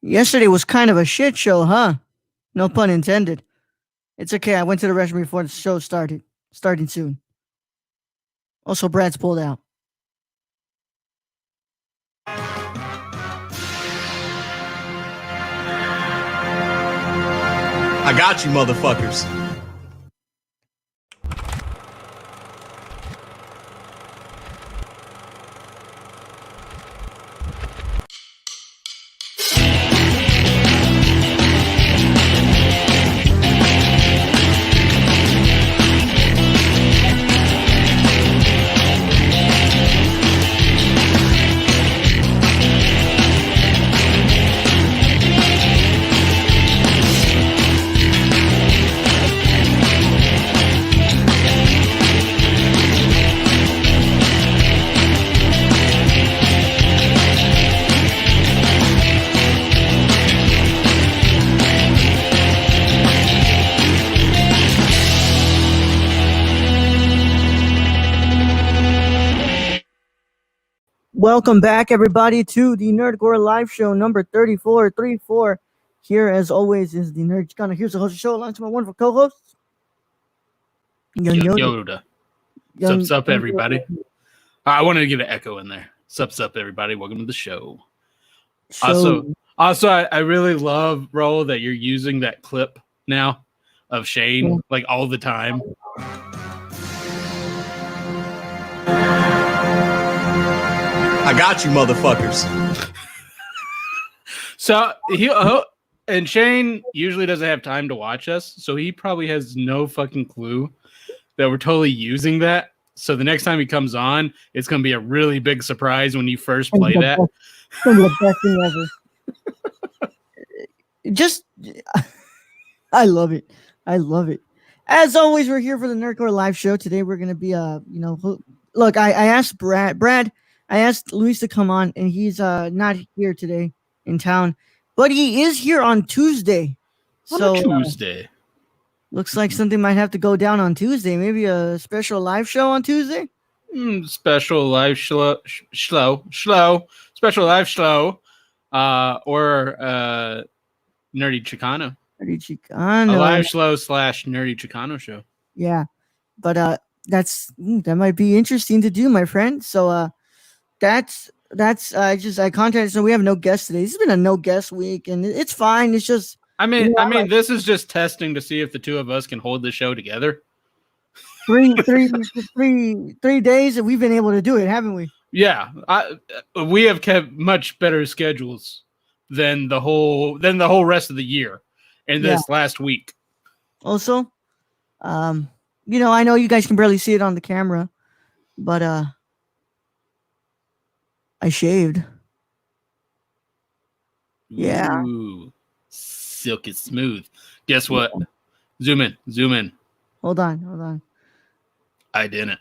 Yesterday was kind of a shit show, huh? No pun intended. It's okay. I went to the restroom before the show started. Starting soon. Also, Brad's pulled out. I got you, motherfuckers. Welcome back, everybody, to the Nerdcore Live Show number 34. Here, as always, is the Nerd Chicano. Here's the host of the show, along with my wonderful co-host, Young Yoda. Sups up, everybody. I wanted to get an echo in there. Sups up, everybody. Welcome to the show. Also, I really love, Raul, that you're using that clip now of Shane, like, all the time. I got you, motherfuckers. So and Shane usually doesn't have time to watch us, so he probably has no fucking clue that we're totally using that. So the next time he comes on, it's going to be a really big surprise when you first play that. It's going to be the best thing ever. Just, I love it. I love it. As always, we're here for the Nerdcore Live Show. Today we're going to be, look, I asked Brad, I asked Luis to come on, and he's not here today in town, but he is here on Tuesday. Tuesday. Looks like something might have to go down on Tuesday. Maybe a special live show on Tuesday? Special live show. Special live show. Or Nerdy Chicano. Nerdy Chicano. A live show / Nerdy Chicano show. Yeah. But that might be interesting to do, my friend. So that's I contacted. So we have no guests today. This has been a no guest week, and it's fine. It's just I mean, this is just testing to see if the two of us can hold the show together. Three days that we've been able to do it, haven't we? Yeah, we have kept much better schedules than the whole rest of the year and this last week. Also, I know you guys can barely see it on the camera, but I shaved. Yeah. Ooh, silky smooth. Guess what? Zoom in. Hold on. I didn't.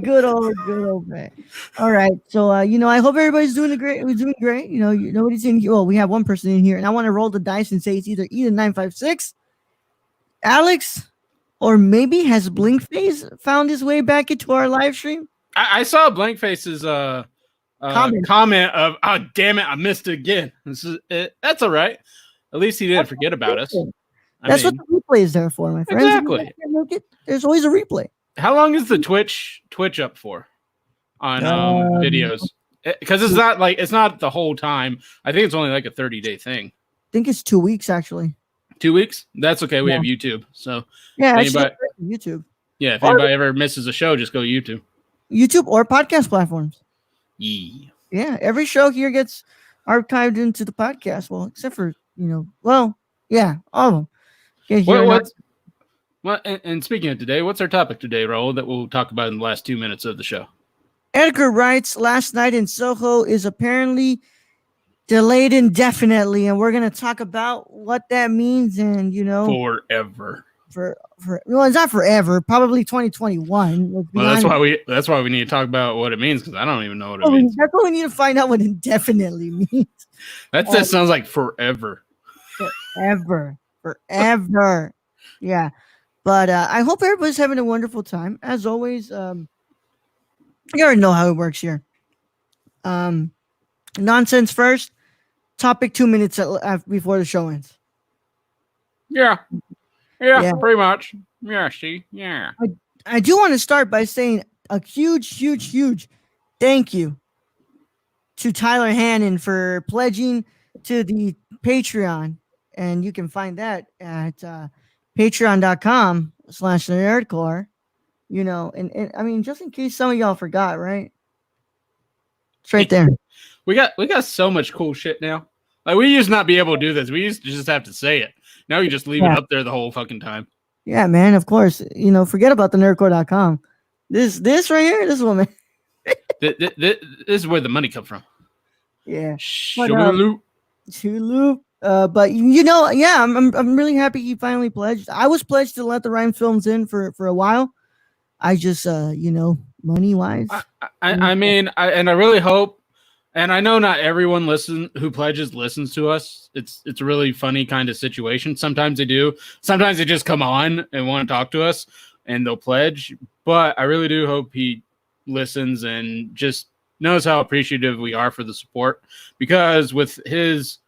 Good old man. All right. So I hope everybody's doing great. We're doing great. Nobody's in here. Well, we have one person in here, and I want to roll the dice and say it's either Eden 956, Alex, or maybe has Blinkface found his way back into our live stream? I saw Blinkface's comment of, oh, damn it, I missed it again. That's all right. At least he didn't forget about us. That's what the replay is there for, my friends. Exactly. There's always a replay. How long is the Twitch up for on videos? Because it's not the whole time. I think it's only like a 30-day thing. I think it's 2 weeks, actually. 2 weeks? That's okay. We have YouTube. So YouTube. Yeah, if anybody ever misses a show, just go YouTube. YouTube or podcast platforms. Yeah, every show here gets archived into the podcast. Well, except for, all of them. And speaking of today, what's our topic today, Raul, that we'll talk about in the last 2 minutes of the show? Edgar Wright's Last Night in Soho is apparently delayed indefinitely, and we're going to talk about what that means and, forever. Well, it's not forever, probably 2021. Well, that's why we need to talk about what it means, because I don't even know what it means. That's what we need to find out what indefinitely means. That sounds like forever. Forever. Yeah. But I hope everybody's having a wonderful time. As always, you already know how it works here. Nonsense first. Topic 2 minutes before the show ends. Yeah, Yeah. pretty much. Yeah, see, yeah. I do want to start by saying a huge thank you to Tyler Hannon for pledging to the Patreon. And you can find that at patreon.com/nerdcore. You know, and I mean, just in case some of y'all forgot, right? It's right there. We got so much cool shit now. Like, we used to not be able to do this. We used to just have to say it. Now you just leave it up there the whole fucking time. Yeah, man, of course. You know, forget about the nerdcore.com. This right here, this woman. This is where the money comes from. Yeah. Shululu. But you know, yeah, I'm really happy he finally pledged. I was pledged to let the Rhyme Films in for a while. I just you know, money wise. I mean, I really hope, and I know not everyone who pledges listens to us. It's a really funny kind of situation. Sometimes they do. Sometimes they just come on and want to talk to us and they'll pledge. But I really do hope he listens and just knows how appreciative we are for the support, because with his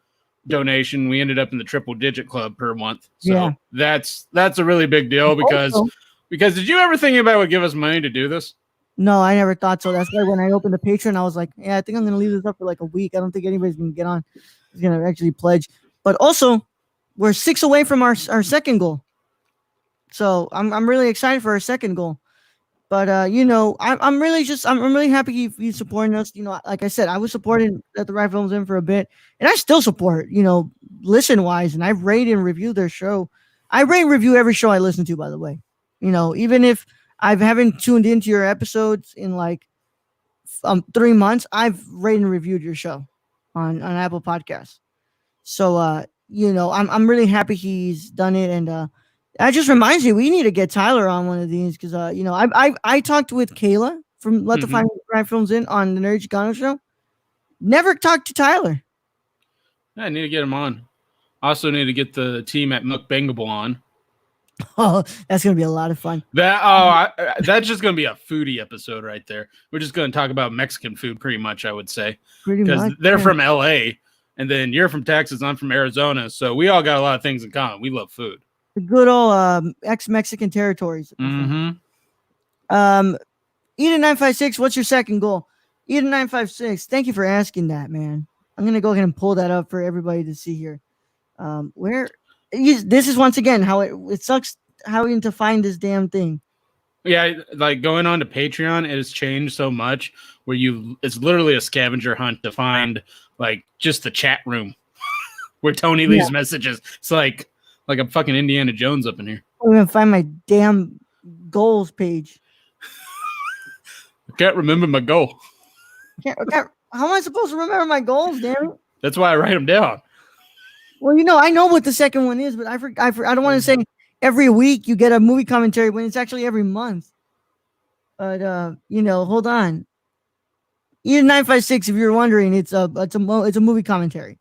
donation, we ended up in the triple digit club per month. So that's a really big deal, because did you ever think anybody would give us money to do this? No, I never thought so. That's why when I opened the Patreon, I was like, yeah, I think I'm going to leave this up for like a week. I don't think anybody's going to get on. Is going to actually pledge. But also, we're 6 away from our second goal. So I'm really excited for our second goal. But you know, I'm really happy he's supporting us. You know, like I said, I was supporting at the Right Films in for a bit, and I still support. You know, listen wise, and I've rated and reviewed their show. I rate and review every show I listen to. By the way, you know, even if I haven't tuned into your episodes in like 3 months, I've rated and reviewed your show on Apple Podcasts. So you know, I'm really happy he's done it, and that just reminds me, we need to get Tyler on one of these, because you know, I talked with Kayla from Let the Right Films In on the Nerd Chicano show. Never talked to Tyler. Yeah, I need to get him on. Also need to get the team at Mukbangable on. Oh, that's gonna be a lot of fun. That's just gonna be a foodie episode right there. We're just gonna talk about Mexican food, pretty much, I would say, because they're from LA, and then you're from Texas, I'm from Arizona, so we all got a lot of things in common. We love food. The good old ex-Mexican territories. Eden956, what's your second goal? Eden956, thank you for asking that, man. I'm gonna go ahead and pull that up for everybody to see here. This is once again how it sucks having to find this damn thing. Yeah, like going on to Patreon, it has changed so much where it's literally a scavenger hunt to find like just the chat room where Tony leaves messages. It's like I'm fucking Indiana Jones up in here. I'm gonna find my damn goals page. I can't remember my goal. How am I supposed to remember my goals, damn it? That's why I write them down. Well, you know, I know what the second one is, but I don't want to say every week you get a movie commentary when it's actually every month. But you know, hold on. Eden956, if you're wondering, it's a movie commentary.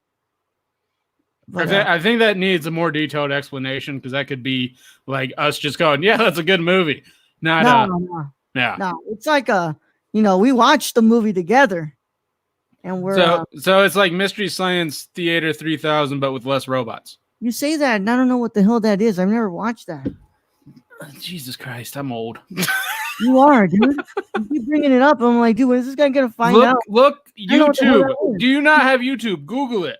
But, I think that needs a more detailed explanation, because that could be like us just going, yeah, that's a good movie. No. It's like you know, we watched the movie together, and we're so it's like Mystery Science Theater 3000, but with less robots. You say that, and I don't know what the hell that is. I've never watched that. Jesus Christ, I'm old. You are, dude. You keep bringing it up. I'm like, dude, when is this guy gonna find out? Look, YouTube. Do you not have YouTube? Google it.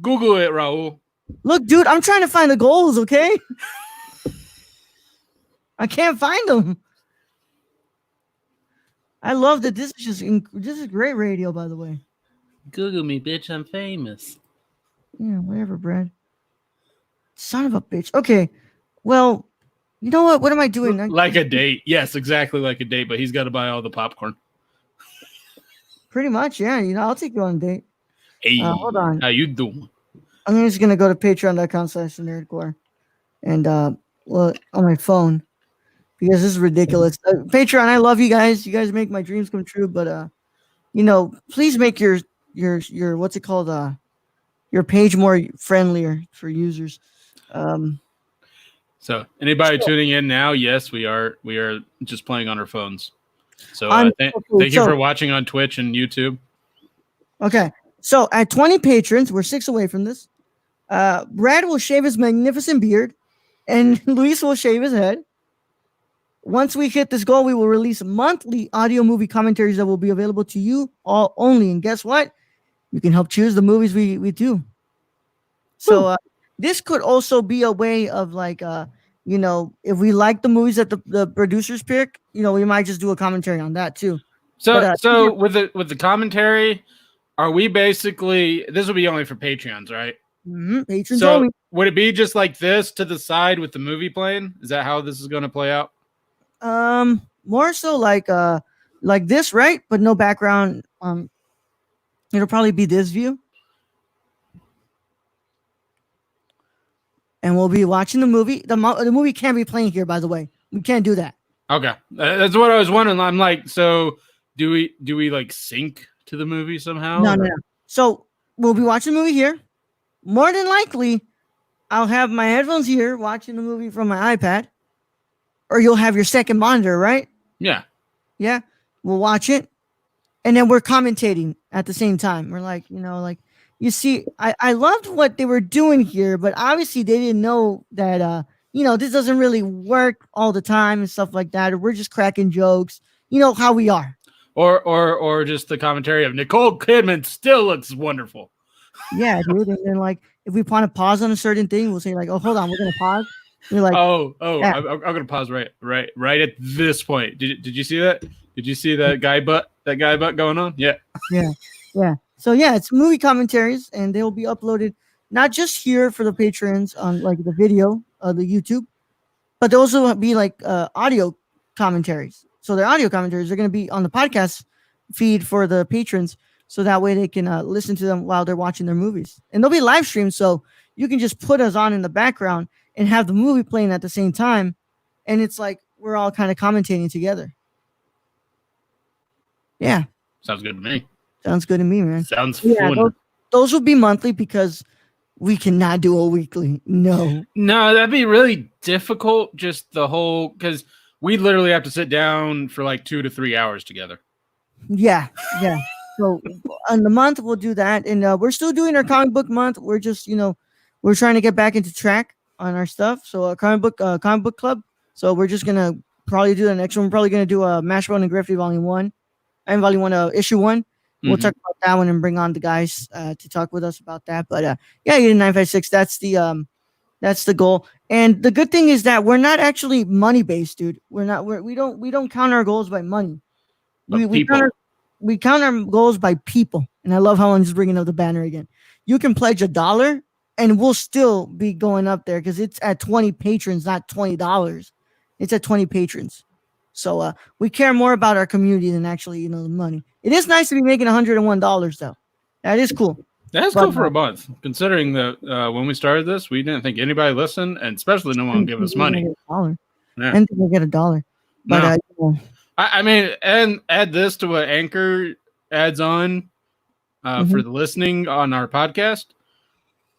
Google it, Raul. Look, dude, I'm trying to find the goals, okay? I can't find them. I love that this is great radio, by the way. Google me, bitch. I'm famous. Yeah, whatever, Brad. Son of a bitch. Okay, well, you know what? What am I doing? Like a date. Yes, exactly like a date, but he's got to buy all the popcorn. Pretty much, yeah. You know, I'll take you on a date. Hey, hold on. How you doing? I'm just going to go to patreon.com/nerdcore and, well, on my phone, because this is ridiculous. Patreon, I love you guys. You guys make my dreams come true, but, you know, please make your what's it called? Your page more friendlier for users. So anybody tuning in now, yes, we are just playing on our phones. So thank you for watching on Twitch and YouTube. Okay. So at 20 patrons, we're 6 away from this. Brad will shave his magnificent beard, and Luis will shave his head. Once we hit this goal, we will release monthly audio movie commentaries that will be available to you all only. And guess what? You can help choose the movies we do. So this could also be a way of like, if we like the movies that the producers pick, we might just do a commentary on that too. So with the commentary, are we basically, this will be only for Patreons, right? Patrons so only. Would it be just like this to the side with the movie playing? Is that how this is going to play out? More so like this, right? But no background. It'll probably be this view. And we'll be watching the movie. The movie can't be playing here, by the way. We can't do that. Okay. That's what I was wondering. I'm like, so do we like sync to the movie somehow? No. So we'll be watching the movie here. More than likely, I'll have my headphones here watching the movie from my iPad. Or you'll have your second monitor, right? Yeah. Yeah. We'll watch it. And then we're commentating at the same time. We're like, you see, I loved what they were doing here, but obviously they didn't know that, this doesn't really work all the time and stuff like that. Or we're just cracking jokes. You know how we are. Or just the commentary of Nicole Kidman still looks wonderful. Yeah, dude. And then like, if we want to pause on a certain thing, we'll say like, oh, hold on, we're going to pause. You're like, yeah. I'm gonna pause right at this point. Did you see that? Did you see that guy butt going on? Yeah. So yeah, it's movie commentaries, and they will be uploaded not just here for the patrons on like the video, the YouTube, but they'll also be like audio commentaries. So their audio commentaries are going to be on the podcast feed for the patrons, so that way they can listen to them while they're watching their movies, and they'll be live streamed, so you can just put us on in the background and have the movie playing at the same time. And it's like, we're all kind of commentating together. Yeah. Sounds good to me. Sounds good to me, man. Sounds fun. Those will be monthly because we cannot do a weekly. No, that'd be really difficult. Just the whole, because we literally have to sit down for like 2 to 3 hours together. Yeah. So on the month, we'll do that. And we're still doing our comic book month. We're just, we're trying to get back into track on our stuff. So a comic book club. So we're just gonna probably do the next one. We're probably gonna do a Mashbone and Griffey Volume 1 and Volume 1 issue 1. We'll talk about that one and bring on the guys to talk with us about that. But yeah, Eden 956. That's the goal. And the good thing is that we're not actually money based, dude. We don't count our goals by money. We count our goals by people. And I love how I'm just bringing up the banner again. You can pledge $1. And we'll still be going up there because it's at 20 patrons, not $20. It's at 20 patrons. So we care more about our community than actually, the money. It is nice to be making $101 though. That is cool. That's cool for a month, considering that when we started this, we didn't think anybody listened, and especially no one would give us money. Yeah. And we'll get $1. But I mean, and add this to what Anchor adds on for the listening on our podcast.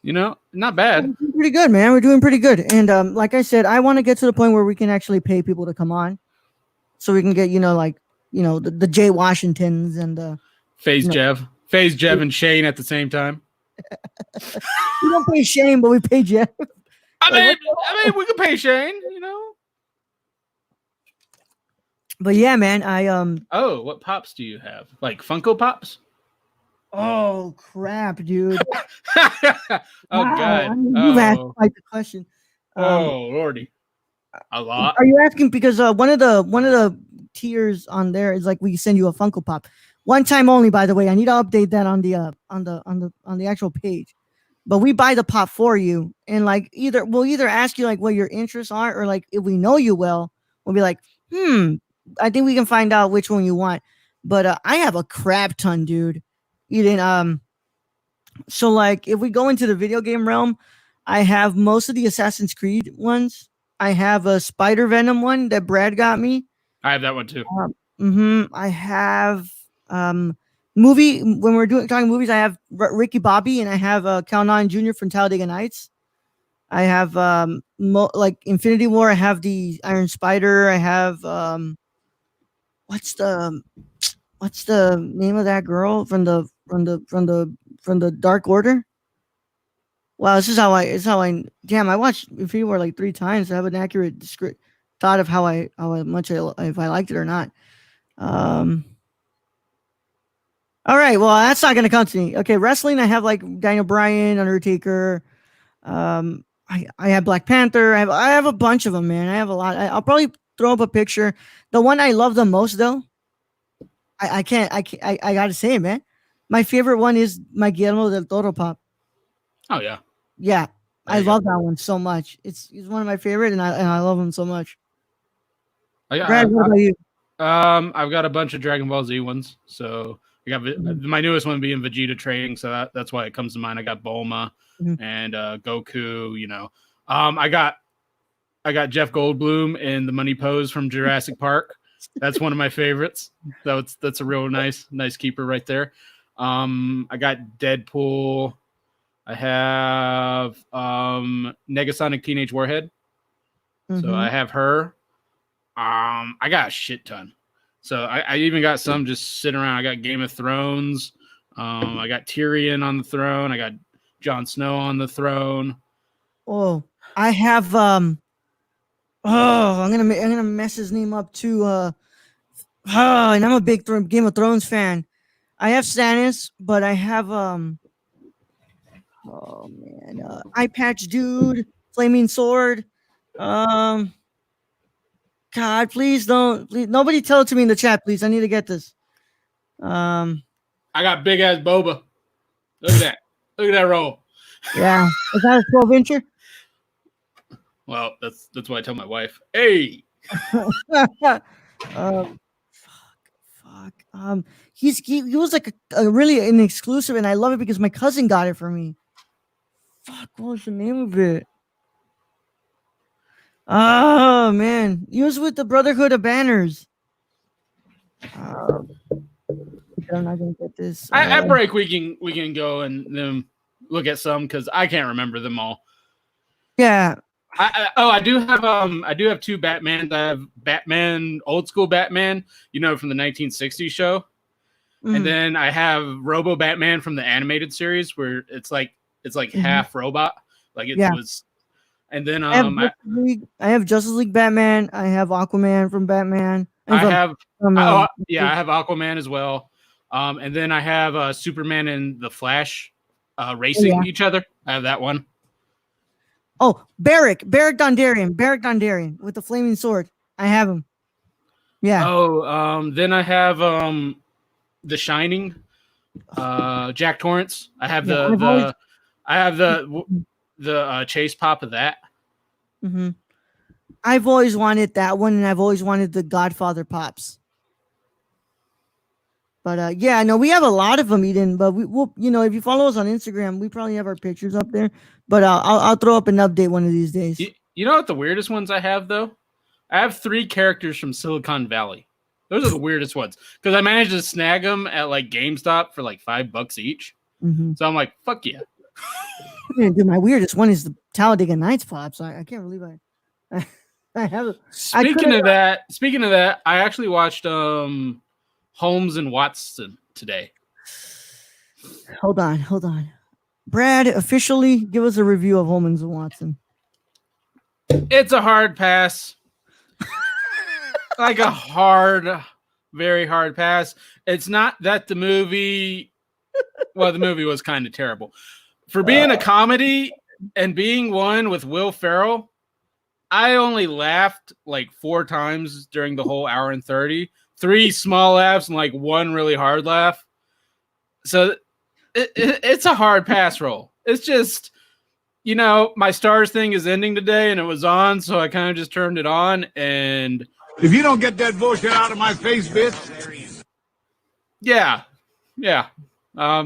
Not bad. Pretty good, man. We're doing pretty good. And like I said, I want to get to the point where we can actually pay people to come on, so we can get the Jay Washingtons and Phase Jev and Shane at the same time. We don't pay Shane, but we pay Jeff. I mean, we can pay Shane. But yeah, man. Oh, what pops do you have? Like Funko Pops? Oh crap, dude! Oh God! You've asked quite the question. Oh lordy, a lot. Are you asking because one of the tiers on there is like we send you a Funko Pop, one time only. By the way, I need to update that on the actual page. But we buy the pop for you, and like we'll either ask you like what your interests are, or like if we know you well, we'll be like, I think we can find out which one you want. But I have a crap ton, dude. So like if we go into the video game realm, I have most of the Assassin's Creed ones. I have a Spider Venom one that Brad got me. I have that one too. I have movie when we're talking movies. I have Ricky Bobby, and I have Cal 9 Jr. from Talladega Nights. I have like Infinity War. I have the Iron Spider. I have what's the name of that girl from the from the Dark Order. Wow, this is how I damn, I watched Infinity War like 3 times. I have an accurate thought of how much if I liked it or not. All right, well, that's not gonna come to me. Okay, wrestling, I have like Daniel Bryan, Undertaker. I have Black Panther. I have a bunch of them, man. I have a lot. I'll probably throw up a picture. The one I love the most, though, I gotta say, man, my favorite one is my Guillermo del Toro pop. Oh yeah, Yeah, There I you go. love that one so much. It's one of my favorite, and I love him so much. I got, Brad, what about you? I've got a bunch of Dragon Ball Z ones. So I got my newest one being Vegeta training. So that's why it comes to mind. I got Bulma Mhm. and Goku. I got Jeff Goldblum in the money pose from Jurassic Park. That's one of my favorites. That's a real nice keeper right there. I got Deadpool. I have Negasonic Teenage Warhead. So I have her. I got a shit ton. So I even got some just sitting around. I got Game of Thrones. I got Tyrion on the throne. I got Jon Snow on the throne. Oh, I have I'm gonna mess his name up too. And I'm a big Game of Thrones fan. I have Stannis, but I have oh man, Eye Patch Dude, Flaming Sword. God, please don't. Please, nobody tell it to me in the chat, please. I need to get this. I got big ass Boba. Look at that. Look at that roll. Yeah, is that a 12-incher? Well, that's what I tell my wife. Hey, Fuck. He was like a really an exclusive, and I love it because my cousin got it for me. Fuck, what was the name of it? Oh man, he was with the Brotherhood of Banners. I'm not gonna get this. at break we can go and then look at some because I can't remember them all. Yeah. I do have two Batmans. I have Batman, old school Batman, from the 1960s show, and then I have Robo Batman from the animated series where it's like half robot, like it was. And then I have Justice League Batman. I have Aquaman from Batman. I have Aquaman as well. And then I have Superman and the Flash racing each other. I have that one. Oh, Barrack Dondarrion with the flaming sword. I have him. Yeah. Oh, then I have The Shining, Jack Torrance. I have the chase pop of that. Mm-hmm. I've always wanted that one, and I've always wanted the Godfather pops. But we have a lot of them, Eden. But we'll, if you follow us on Instagram, we probably have our pictures up there. But I'll throw up an update one of these days. You know what the weirdest ones I have though? I have 3 characters from Silicon Valley. Those are the weirdest ones because I managed to snag them at like GameStop for like $5 each. Mm-hmm. So I'm like, fuck yeah. Dude, my weirdest one is the Talladega Nights pops. I can't believe I have it. Speaking of that, I actually watched Holmes and Watson today. Hold on. Brad, officially give us a review of Holmes and Watson. It's a hard pass. Like a very hard pass. It's not that the movie was kind of terrible. For being a comedy and being one with Will Ferrell, I only laughed like 4 times during the whole hour and 30. 3 small laughs and like 1 really hard laugh. So it's a hard pass roll. It's just, my Stars thing is ending today and it was on, so I kind of just turned it on. And if you don't get that bullshit out of my face, bitch. Yeah.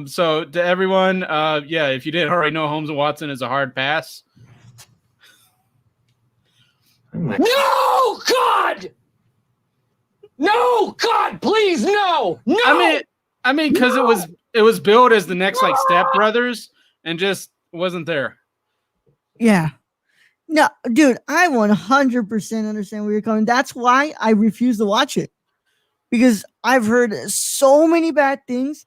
So to everyone, if you didn't already know, Holmes and Watson is a hard pass. No, God! No, God, please, no! I mean, because it was billed as the next like Step Brothers and just wasn't there. Yeah. No, dude, I 100% understand where you're coming. That's why I refuse to watch it. Because I've heard so many bad things.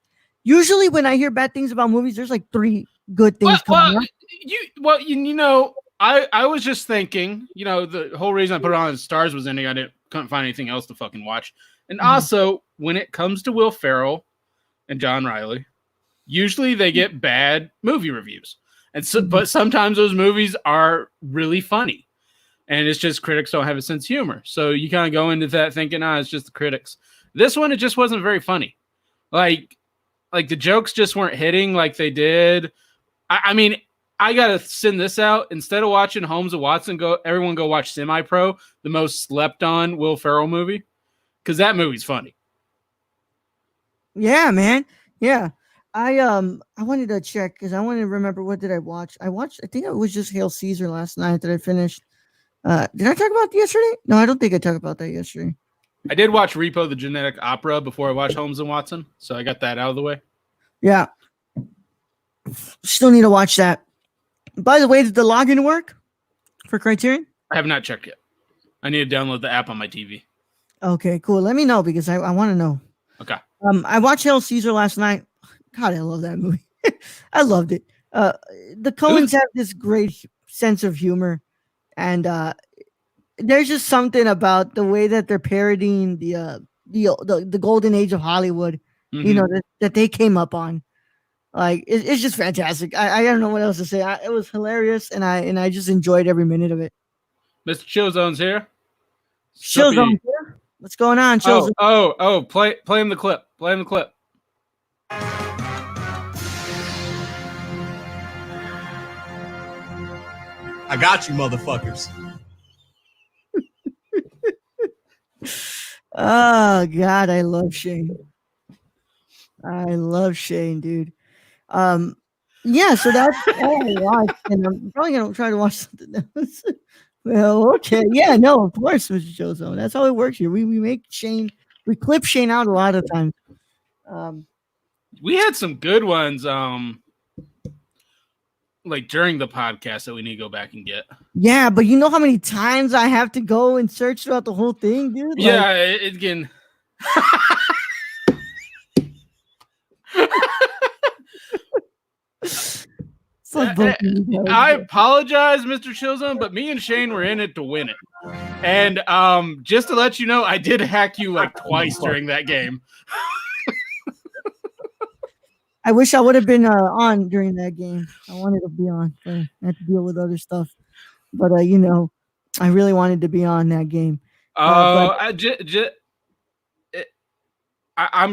Usually, when I hear bad things about movies, there's like 3 good things coming up. You know, I was just thinking, you know, the whole reason I put it on is Stars was ending. Couldn't find anything else to fucking watch. And also, when it comes to Will Ferrell and John Riley, usually they get bad movie reviews. And so, but sometimes those movies are really funny. And it's just critics don't have a sense of humor. So you kind of go into that thinking, it's just the critics. This one, it just wasn't very funny. Like the jokes just weren't hitting like they did. I mean, I got to send this out. Instead of watching Holmes and Watson, everyone go watch Semi-Pro, the most slept on Will Ferrell movie. Because that movie's funny. Yeah, man. Yeah. I wanted to check because I wanted to remember what did I watch. I think it was just Hail Caesar last night that I finished. Did I talk about it yesterday? No, I don't think I talked about that yesterday. I did watch Repo the Genetic Opera before I watched Holmes and Watson, so I got that out of the way. Yeah. Still need to watch that. By the way, did the login work for Criterion? I have not checked yet. I need to download the app on my TV. Okay, cool. Let me know because I want to know. Okay. I watched Hail Caesar last night. God, I love that movie. I loved it. The Coens have this great sense of humor. And there's just something about the way that they're parodying the golden age of Hollywood, you know, that they came up on. Like it's just fantastic. I don't know what else to say. It was hilarious, and I just enjoyed every minute of it. Mr. Chillzone's here. Chillzone's here. What's going on, Chillzone? Oh! Play him the clip. Play him the clip. I got you, motherfuckers. Oh God, I love Shane. I love Shane, dude. Yeah, so that's all I watched, and I'm probably gonna try to watch something else. Well, okay, yeah, no, of course, Mr. Chillzone. That's how it works here. We make Shane, we clip Shane out a lot of times. We had some good ones. Like during the podcast that we need to go back and get. Yeah, but you know how many times I have to go and search throughout the whole thing, dude? Like, yeah, it's getting. I apologize, Mr. Chillzone, but me and Shane were in it to win it. And just to let you know, I did hack you like twice during that game. I wish I would have been on during that game. I wanted to be on. I had to deal with other stuff. But, you know, I really wanted to be on that game. I'm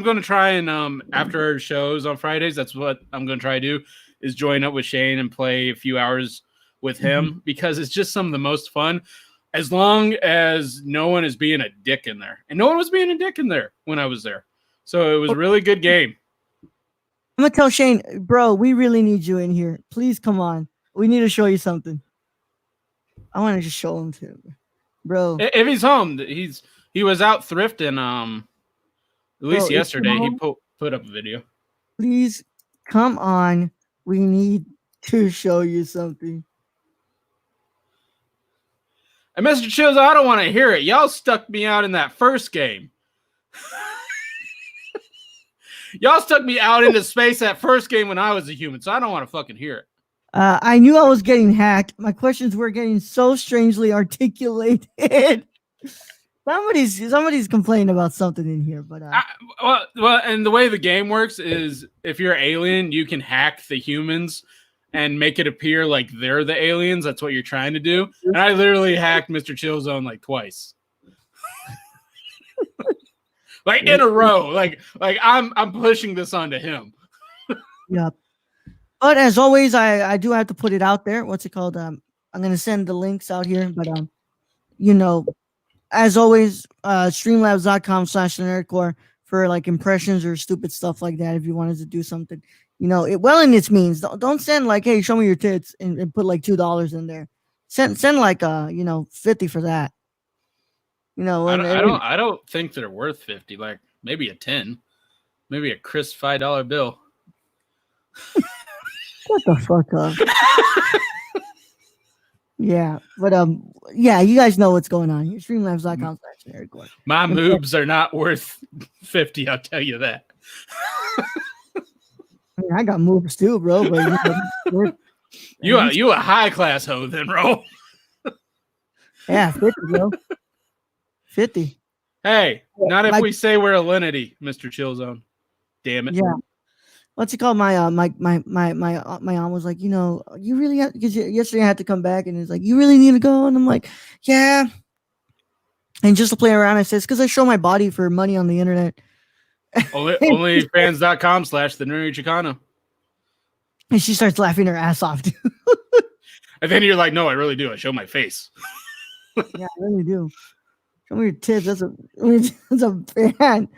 going to try and after our shows on Fridays, that's what I'm going to try to do, is join up with Shane and play a few hours with him because it's just some of the most fun as long as no one is being a dick in there. And no one was being a dick in there when I was there. So it was a really good game. I'm going to tell Shane, bro, we really need you in here. Please come on. We need to show you something. I want to just show him to him. Bro. If he's home, he was out thrifting at least yesterday. He put up a video. Please come on. We need to show you something. And Mr. Chills, I don't want to hear it. Y'all stuck me out in that first game. Y'all stuck me out into space that first game when I was a human, so I don't want to fucking hear it. I knew I was getting hacked. My questions were getting so strangely articulated. Somebody's complaining about something in here, but well, and the way the game works is if you're alien, you can hack the humans and make it appear like they're the aliens. That's what you're trying to do. And I literally hacked Mr. Chillzone like twice. Like in a row. Like I'm pushing this onto him. Yep. But as always, I do have to put it out there. What's it called? I'm gonna send the links out here, but you know, as always, streamlabs.com/nerdcore for like impressions or stupid stuff like that. If you wanted to do something, you know, well in its means. Don't send like, hey, show me your tits and put like $2 in there. Send like you know, 50 for that. You know, I don't think they're worth 50. Like maybe a 10, maybe a crisp $5 bill. What the fuck up? Yeah, but yeah, you guys know what's going on here. Streamlabs.com/nerdcore. My moobs are not worth 50. I'll tell you that. mean, I got moves too, bro. But You a high class hoe then, bro. yeah, 50, bro. 50. Hey, not if My- we say we're a Linity, Mr. Chillzone. Damn it. Yeah. What's it called? My aunt was like, you really have, because yesterday I had to come back and it's like, you really need to go, and I'm like, yeah. And just to play around, I said, it's because I show my body for money on the internet. Onlyfans.com/the Nuri Chicano. And she starts laughing her ass off, dude. And then you're like, no, I really do. I show my face. Yeah, I really do. Show me your tits. That's a fan.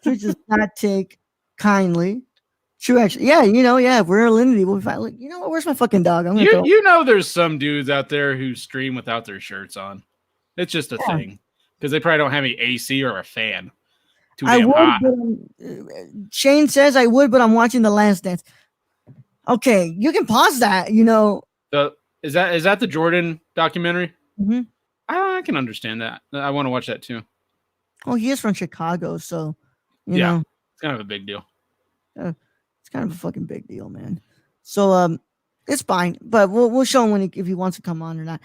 Twitch does not take kindly. True, actually. Yeah, if we're a Linity, we'll find, like, you know what? Where's my fucking dog? I'm gonna throw. You know there's some dudes out there who stream without their shirts on. It's just a thing. Because they probably don't have any AC or a fan. Too damn hot. Shane says I would, but I'm watching The Last Dance. Okay, you can pause that, Is that the Jordan documentary? Mm-hmm. I can understand that. I want to watch that too. Oh, he is from Chicago, so you Yeah. know. It's kind of a big deal. It's kind of a fucking big deal, man. So it's fine, but we'll show him if he wants to come on or not.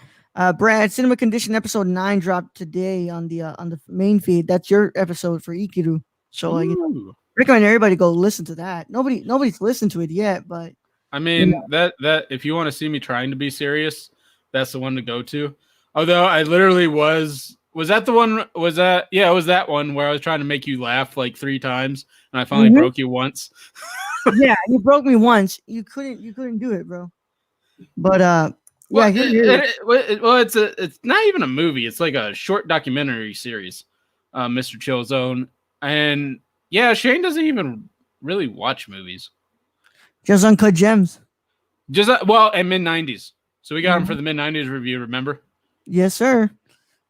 Brad, Cinema Condition episode 9 dropped today on the main feed. That's your episode for Ikiru. So recommend everybody go listen to that. Nobody's listened to it yet, but I mean that if you want to see me trying to be serious, that's the one to go to. Although I literally was that the one? Was that it was that one where I was trying to make you laugh like 3 times and I finally broke you once. Yeah, you broke me once. You couldn't do it, bro. But well, yeah, it's not even a movie. It's like a short documentary series, Mr. Chillzone. And yeah, Shane doesn't even really watch movies. Just Uncut Gems. Just and mid-90s. So we got him for the mid-90s review, remember? Yes, sir.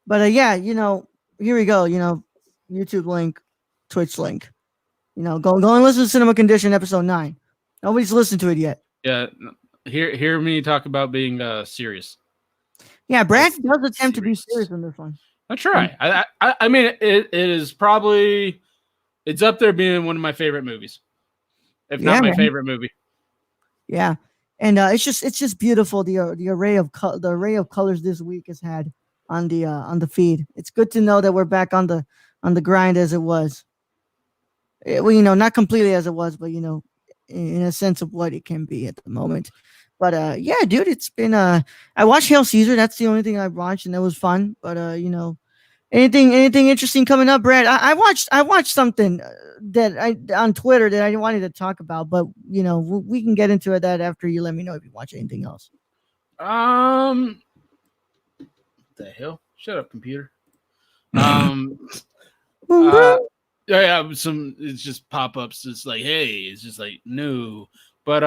But yeah, here we go. YouTube link, Twitch link. Go and listen to Cinema Condition episode 9. Nobody's listened to it yet. Yeah, hear me talk about being serious. Yeah, Brad does attempt to be serious in this one. I try. I mean, it is probably it's up there being one of my favorite movies, if not my favorite movie. Yeah, and it's just beautiful the array of colors this week has had on the feed. It's good to know that we're back on the grind as it was. Well, not completely as it was, but in a sense of what it can be at the moment. But yeah, dude, it's been I watched Hail Caesar. That's the only thing I watched, and that was fun. But anything interesting coming up, Brad? I watched something that on Twitter that I wanted to talk about, but we can get into that after you let me know if you watch anything else. What the hell? Shut up, computer. Yeah, it's just pop-ups. It's like, hey, it's just like no, but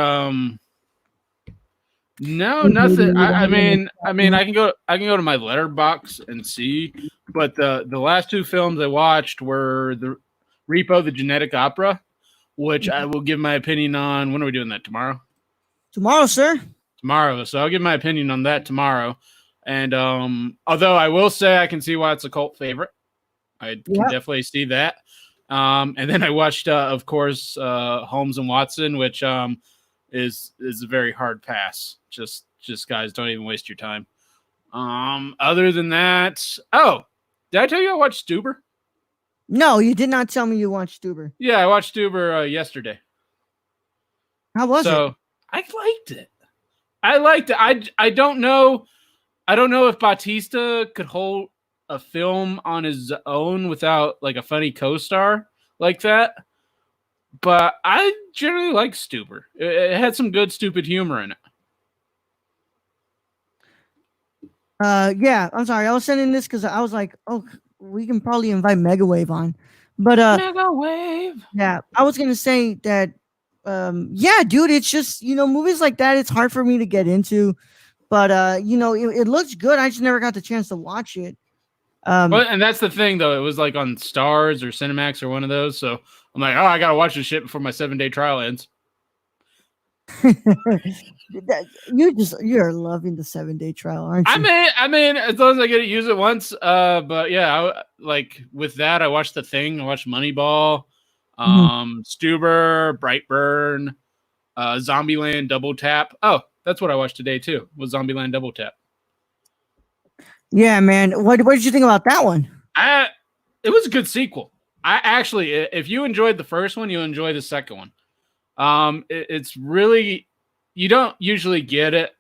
no, nothing. I mean, I can go to my letterbox and see, but the last 2 films I watched were the Repo, the Genetic Opera, which I will give my opinion on. When are we doing that? Tomorrow? Tomorrow, sir. Tomorrow. So I'll give my opinion on that tomorrow. And although I will say I can see why it's a cult favorite. I can definitely see that. And then I watched, of course, Holmes and Watson, which is a very hard pass. Just guys, don't even waste your time. Other than that, did I tell you I watched Stuber? No, you did not tell me you watched Stuber. Yeah, I watched Stuber yesterday. How was it? I liked it. I don't know. I don't know if Bautista could hold a film on his own without like a funny co-star like that. But I generally like Stuber. It had some good stupid humor in it. Yeah, I'm sorry. I was sending this because I was like, oh, we can probably invite Megawave on. But Megawave. Yeah, I was gonna say that yeah, dude, it's just movies like that, it's hard for me to get into. But it looks good. I just never got the chance to watch it. And that's the thing, though. It was like on Stars or Cinemax or one of those. So I'm like, I gotta watch this shit before my 7-day trial ends. You're loving the 7-day trial, aren't you? I mean, as long as I get to use it once. But yeah, like with that, I watched The Thing. I watched Moneyball, Stuber, Brightburn. Zombieland Double Tap. Oh, that's what I watched today too. Was Zombieland Double Tap. Yeah, man. What did you think about that one? It was a good sequel. I actually, if you enjoyed the first one, you'll enjoy the second one. It's really, you don't usually get it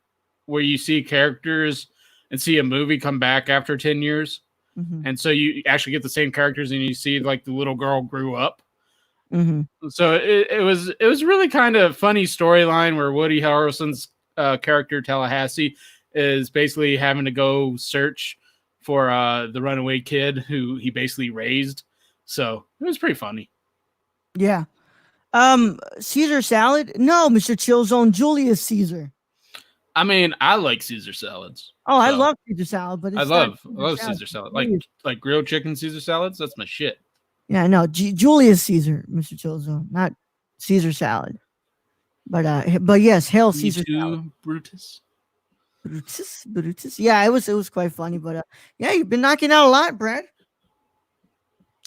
where you see characters and see a movie come back after 10 years. Mm-hmm. And so you actually get the same characters and you see like the little girl grew up. Mm-hmm. So it was really kind of funny storyline where Woody Harrelson's character Tallahassee is basically having to go search for the runaway kid who he basically raised. So it was pretty funny. Yeah. Caesar salad? No, Mr. Chillzone, Julius Caesar. I mean, I like Caesar salads. Oh, I love Caesar salad, but I love Caesar salad. Like grilled chicken Caesar salads. That's my shit. Yeah, no, Julius Caesar, Mr. Chillzone, not Caesar salad. But yes, hail Caesar salad. Brutus. Yeah, it was quite funny, but yeah, you've been knocking out a lot, Brad.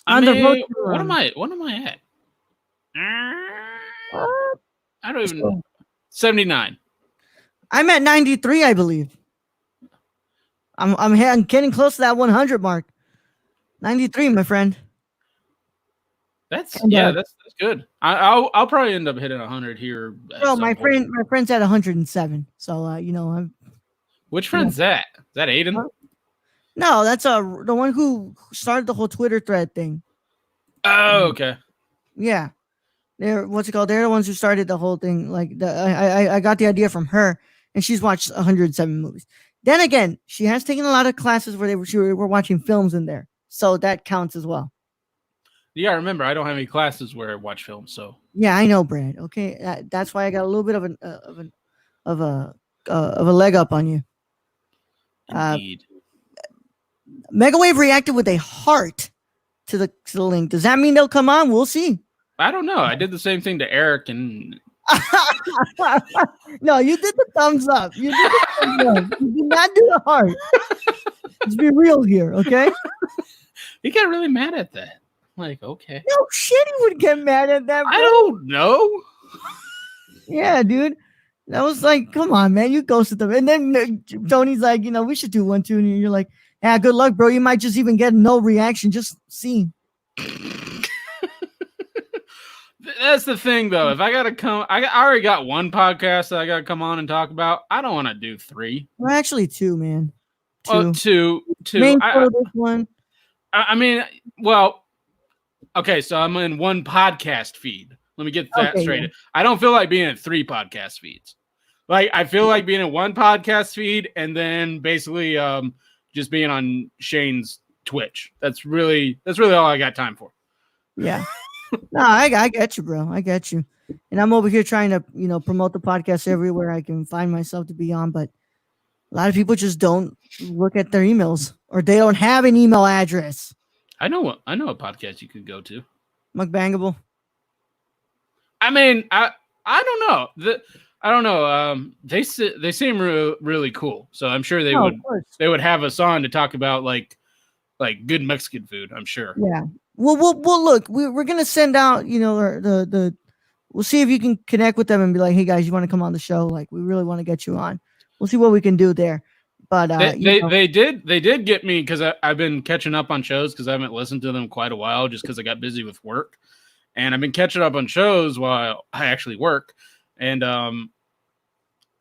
What am I at? I don't even know. 79. I'm at 93, I believe. I'm getting close to that 100 mark. 93, my friend. That's good. I'll probably end up hitting 100 here. Well, my friend's at 107. So I'm. Which friend's that? Is that Aiden? No, that's the one who started the whole Twitter thread thing. Oh, okay. Yeah, they're They're the ones who started the whole thing. Like I got the idea from her, and she's watched 107 movies. Then again, she has taken a lot of classes where were watching films in there, so that counts as well. Yeah, remember I don't have any classes where I watch films, so yeah, I know, Brad. Okay, that's why I got a little bit of a leg up on you. Indeed. Megawave reacted with a heart to the link. Does that mean they'll come on? We'll see. I don't know. I did the same thing to Eric and. No, you did the thumbs up. You did not do the heart. Let's be real here, okay? He got really mad at that. Like, okay. No shit, he would get mad at that. Bro. I don't know. Yeah, dude. That was like, come on, man. You ghosted them. And then Tony's like, we should do one, too. And you're like, yeah, good luck, bro. You might just even get no reaction. Just see. That's the thing, though. If I got to come, I already got one podcast that I got to come on and talk about. I don't want to do 3. Well, actually 2, man. 2. Oh, two. Main one. I mean, well, okay, so I'm in one podcast feed. Let me get that straight. Yeah. I don't feel like being in 3 podcast feeds. Like, I feel like being in one podcast feed and then basically just being on Shane's Twitch. That's really all I got time for. Yeah. No, I get you, bro. I get you. And I'm over here trying to, promote the podcast everywhere I can find myself to be on, but a lot of people just don't look at their emails or they don't have an email address. I know a podcast you could go to. Mukbangable. I mean, I don't know. I don't know. They seem really cool. So I'm sure they would have us on to talk about like good Mexican food. I'm sure. Yeah. Well, look, we're gonna send out. We'll see if you can connect with them and be like, hey guys, you want to come on the show? Like, we really want to get you on. We'll see what we can do there. But they did get me because I've been catching up on shows because I haven't listened to them quite a while just because I got busy with work. And I've been catching up on shows while I actually work. And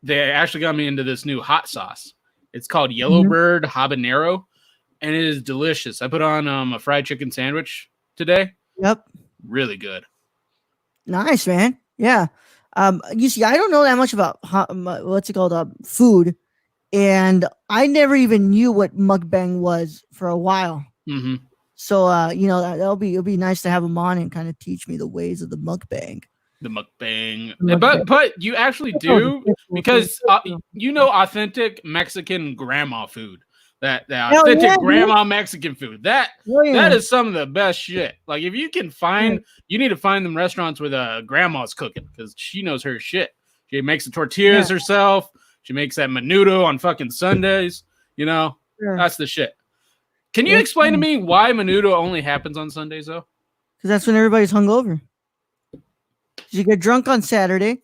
they actually got me into this new hot sauce. It's called Yellowbird Habanero, and it is delicious. I put on a fried chicken sandwich today. Yep. Really good. Nice, man. Yeah. You see, I don't know that much about food. And I never even knew what mukbang was for a while. Mm-hmm. So, it'll be nice to have him on and kind of teach me the ways of the mukbang. But you actually do because authentic Mexican grandma food. That authentic grandma Mexican food. That is some of the best shit. Like if you can find, you need to find them restaurants where grandma's cooking because she knows her shit. She makes the tortillas herself. She makes that menudo on fucking Sundays. That's the shit. Can you explain to me why menudo only happens on Sundays though? Because that's when everybody's hungover. You get drunk on Saturday,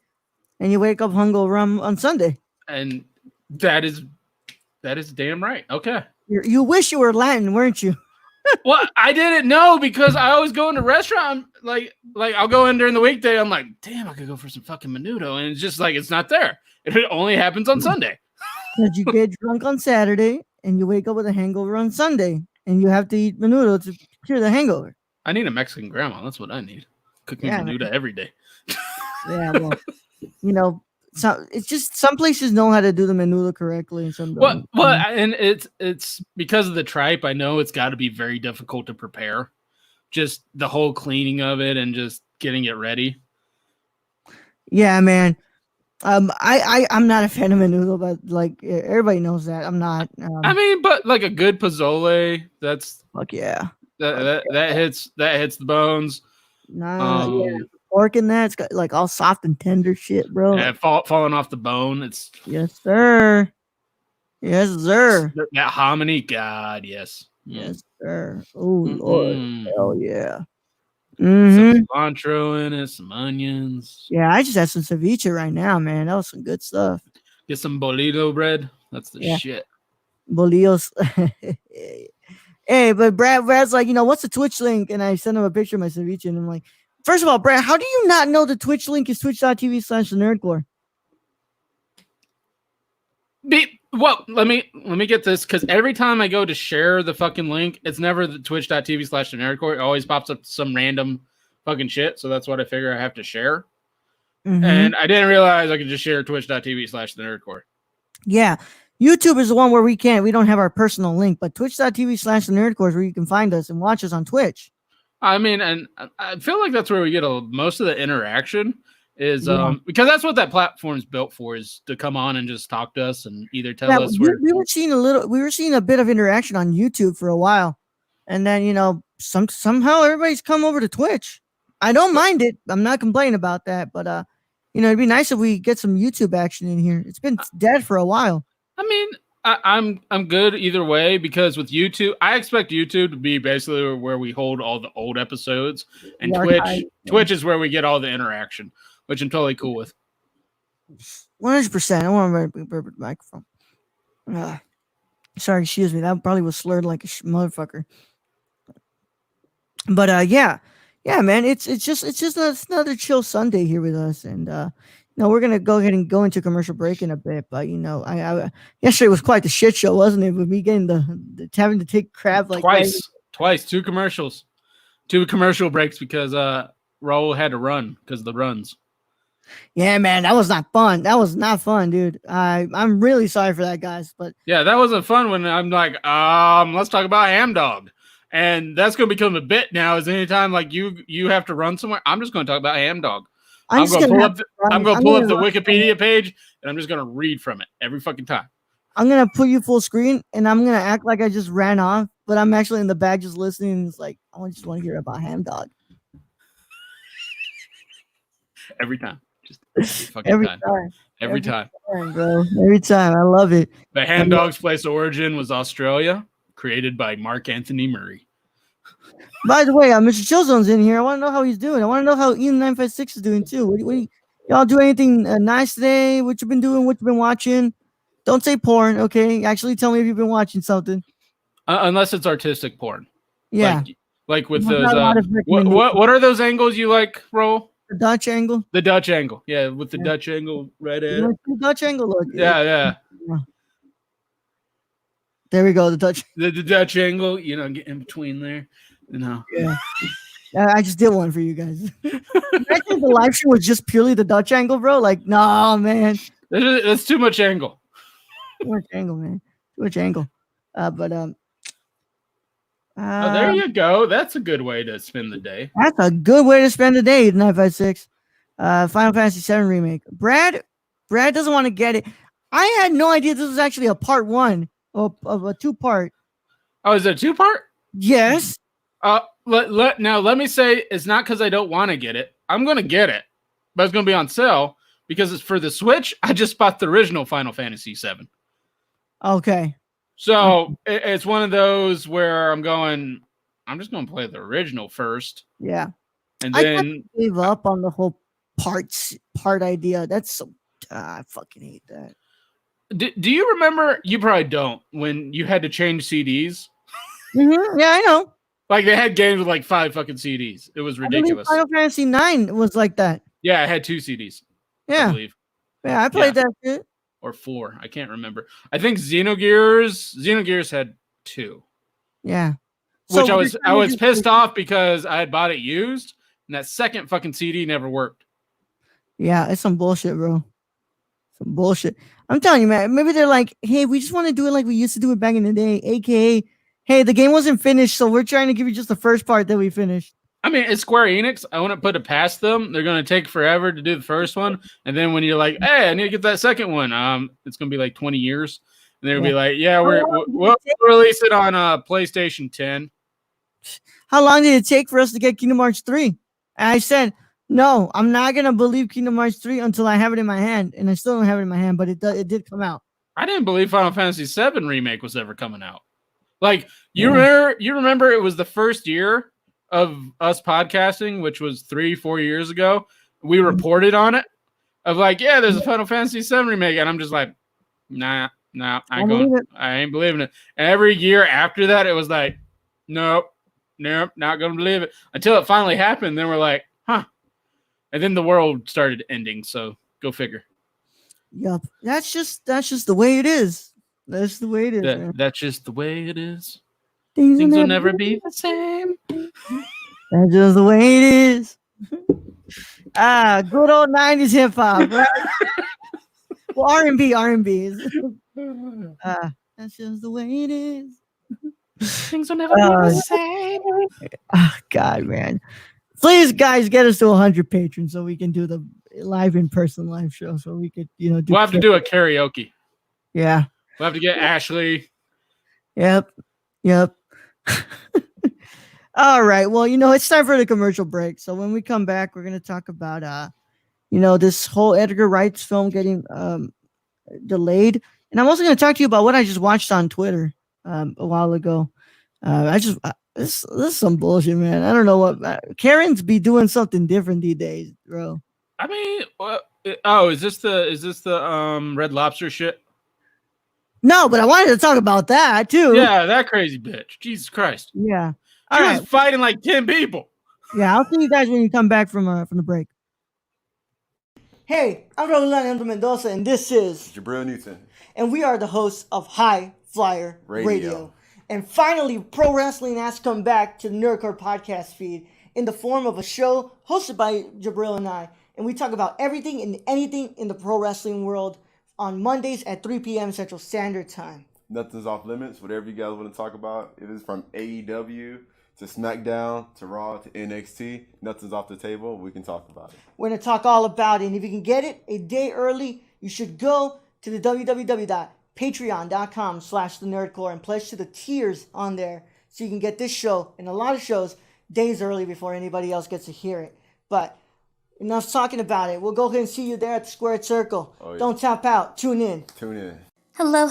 and you wake up hungover on Sunday. And that is damn right. Okay. You wish you were Latin, weren't you? Well, I didn't know because I always go into restaurant like I'll go in during the weekday. I'm like, damn, I could go for some fucking menudo, and it's just like it's not there. It only happens on Sunday. Because you get drunk on Saturday and you wake up with a hangover on Sunday, and you have to eat menudo to cure the hangover. I need a Mexican grandma. That's what I need. Cook me Yeah, menudo every day. Yeah, well, you know, so it's just some places know how to do the menudo correctly, and some don't. Well, and it's because of the tripe. I know it's got to be very difficult to prepare. Just the whole cleaning of it and just getting it ready. Yeah, man. I'm not a fan of menudo, but like everybody knows that I'm not. I mean, but like a good pozole, that's Fuck yeah. that hits the bones. Nah, yeah. Pork in that, it's got like all soft and tender shit, bro. Yeah, falling off the bone. It's Yes, sir. Yes, sir. that hominy. God, yes. Yes, sir. Oh Lord, Mm. hell yeah. Some cilantro in it, some onions. Yeah, I just had some ceviche right now, man. That was some good stuff. Get some bolito bread. That's the shit. Bolillos. Hey, but Brad's like, what's the Twitch link? And I sent him a picture of my ceviche, and I'm like, first of all, Brad, how do you not know the Twitch link is twitch.tv/thenerdcore? Well, let me get this, because every time I go to share the fucking link, it's never the twitch.tv/thenerdcore. It always pops up some random fucking shit. So that's what I figure I have to share. And I didn't realize I could just share twitch.tv/thenerdcore. Yeah. YouTube is the one where we don't have our personal link, but twitch.tv/thenerdcore is where you can find us and watch us on Twitch. I mean, and I feel like that's where we get most of the interaction is because that's what that platform's built for, is to come on and just talk to us and either tell us we were seeing a bit of interaction on YouTube for a while, and then somehow everybody's come over to Twitch. I don't mind it. I'm not complaining about that, but it'd be nice if we get some YouTube action in here. It's been dead for a while. I mean, I'm good either way, because with YouTube, I expect YouTube to be basically where we hold all the old episodes, and Twitch is where we get all the interaction, which I'm totally cool with. 100%. I want to burp the microphone. Sorry, excuse me. That probably was slurred like a motherfucker. But yeah, man. It's just another chill Sunday here with us, and we're gonna go ahead and go into commercial break in a bit. But I yesterday was quite the shit show, wasn't it? With me getting the having to take crap like twice, two commercial breaks because Raul had to run because of the runs. Yeah, man, that was not fun. That was not fun, dude. I'm really sorry for that, guys. But yeah, that wasn't fun. When I'm like, let's talk about Ham Dog, and that's gonna become a bit now. Is anytime like you have to run somewhere, I'm just gonna talk about Ham Dog. I'm gonna pull up the Wikipedia page, and I'm just gonna read from it every fucking time. I'm gonna put you full screen, and I'm gonna act like I just ran off, but I'm actually in the back just listening. And it's like I just want to hear about Ham Dog every time. Just every time. Every time, bro. Every time. I love it. The Ham Dog's place of origin was Australia, created by Mark Anthony Murray. By the way, Mr. Chillzone's in here. I want to know how he's doing. I want to know how Ian 956 is doing too. What y'all do anything nice today? What you been doing? What you been watching? Don't say porn, okay? Actually, tell me if you've been watching something. Unless it's artistic porn. Yeah. Like with those. What are those angles you like, Ro? The Dutch angle. The Dutch angle. Yeah, with the Dutch angle right at it. The Dutch angle look. Yeah. There we go. The Dutch. The Dutch angle. Get in between there. Yeah. I just did one for you guys. I think the live stream was just purely the Dutch angle, bro. Like, no, man. That's too much angle. Too much angle, man. Too much angle. There you go. That's a good way to spend the day. That's a good way to spend the day, 956. Final Fantasy VII Remake. Brad doesn't want to get it. I had no idea this was actually a part one of a two-part. Oh, is it a two-part? Yes. Let me say, it's not because I don't want to get it. I'm going to get it, but it's going to be on sale because it's for the Switch. I just bought the original Final Fantasy VII. Okay. So it's one of those where I'm just going to play the original first. Yeah. And then I gave up on the whole part idea. That's so I fucking hate that. Do you remember? You probably don't. When you had to change CDs, Mm-hmm. Yeah, I know. like they had games with like 5 fucking CDs. It was ridiculous. Final Fantasy IX was like that. Yeah, I had 2 CDs. I Yeah, believe. yeah, I played that shit. Or 4. I can't remember. I think Xenogears had 2. Yeah. Which So I was pissed off because I had bought it used, and that second fucking CD never worked. Yeah, it's some bullshit, bro. Some bullshit. I'm telling you, man. Maybe they're like, hey, we just want to do it like we used to do it back in the day. AKA, hey, the game wasn't finished, so we're trying to give you just the first part that we finished. I mean, it's Square Enix. I wouldn't put it past them. They're going to take forever to do the first one. And then when you're like, hey, I need to get that second one, it's going to be like 20 years. And they'll be like, yeah, we'll release it on PlayStation 10. How long did it take for us to get Kingdom Hearts 3? And I said, no, I'm not going to believe Kingdom Hearts 3 until I have it in my hand. And I still don't have it in my hand, but it did come out. I didn't believe Final Fantasy VII Remake was ever coming out. Like, you remember it was the first year of us podcasting, which was 3-4 years ago. We reported on it of like, yeah, there's a Final Fantasy VII Remake. And I'm just like, nah, I ain't believing it. And every year after that, it was like, nope, not going to believe it. Until it finally happened. Then we're like, huh. And then the world started ending. So go figure. Yup. That's just the way it is. That's the way it is. Man. That's just the way it is. Things will never be the same. That's just the way it is. Good old 90s hip hop, right? Well, R&B is. That's just the way it is. Things will never be the same. Oh, God, man. Please, guys, get us to 100 patrons so we can do the in-person live show. So we could, we'll have to do a karaoke. Yeah. We'll have to get Ashley. Yep. All right. Well, it's time for the commercial break. So when we come back, we're going to talk about, this whole Edgar Wright's film getting delayed. And I'm also going to talk to you about what I just watched on Twitter a while ago. This is some bullshit, man. I don't know what Karens be doing something different these days, bro. I mean, is this the Red Lobster shit? No, but I wanted to talk about that too. Yeah, that crazy bitch. Jesus Christ. Yeah. She was fighting like 10 people. Yeah, I'll see you guys when you come back from the break. Hey, I'm Rolando Mendoza, and this is Jabril Newton. And we are the hosts of High Flyer Radio. And finally, pro wrestling has come back to the Nerdcore podcast feed in the form of a show hosted by Jabril and I. And we talk about everything and anything in the pro wrestling world on Mondays at 3 p.m. Central Standard Time. Nothing's off limits. Whatever you guys want to talk about, it is from AEW to SmackDown to Raw to NXT. Nothing's off the table. We can talk about it. We're going to talk all about it. And if you can get it a day early, you should go to the www.patreon.com/thenerdcore and pledge to the tiers on there so you can get this show and a lot of shows days early before anybody else gets to hear it. But enough talking about it. We'll go ahead and see you there at the Squared Circle. Oh, yeah. Don't tap out. Tune in. Hello,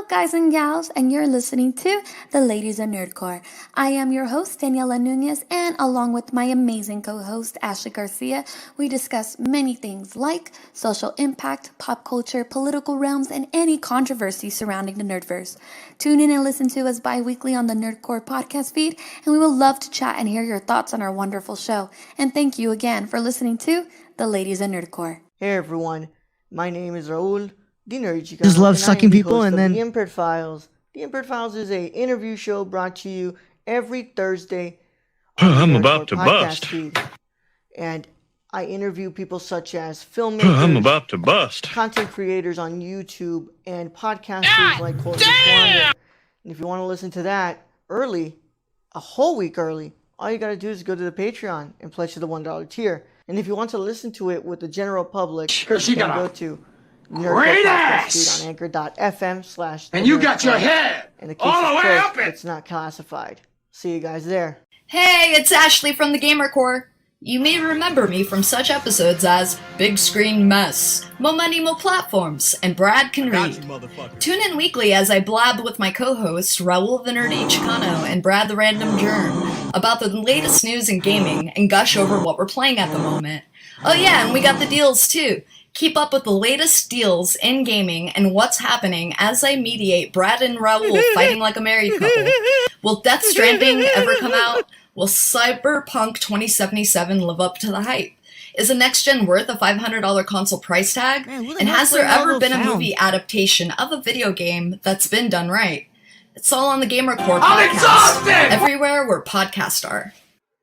guys and gals, and you're listening to The Ladies of Nerdcore. I am your host, Daniela Nunez, and along with my amazing co-host, Ashley Garcia, we discuss many things like social impact, pop culture, political realms, and any controversy surrounding the Nerdverse. Tune in and listen to us bi-weekly on the Nerdcore podcast feed, and we will love to chat and hear your thoughts on our wonderful show. And thank you again for listening to The Ladies of Nerdcore. Hey everyone, my name is Raul. Just love sucking people and then The Impaired Files. The Impaired Files is a interview show brought to you every Thursday. I'm about to bust. Feed. And I interview people such as filmmakers. I'm about to bust. Content creators on YouTube and podcasters like Courtney Swander. And if you want to listen to that early, a whole week early, all you got to do is go to the Patreon and pledge to the $1 tier. And if you want to listen to it with the general public, you can go to great ass on anchor.fm/ and you got your head all the way up it. It's not classified. See you guys there. Hey, it's Ashley from the Gamer Core. You may remember me from such episodes as Big Screen Mess, Mo Money Mo Platforms, and Brad Can Read. Tune in weekly as I blab with my co-hosts Raul the Nerdy Chicano and Brad the Random Germ about the latest news in gaming and gush over what we're playing at the moment. Oh yeah, and we got the deals too. Keep up with the latest deals in gaming and what's happening as I mediate Brad and Raul fighting like a married couple. Will Death Stranding ever come out? Will Cyberpunk 2077 live up to the hype? Is a next gen worth a $500 console price tag? Man, and has there ever been a movie adaptation of a video game that's been done right? It's all on the Gamer Core podcast. Everywhere where podcasts are.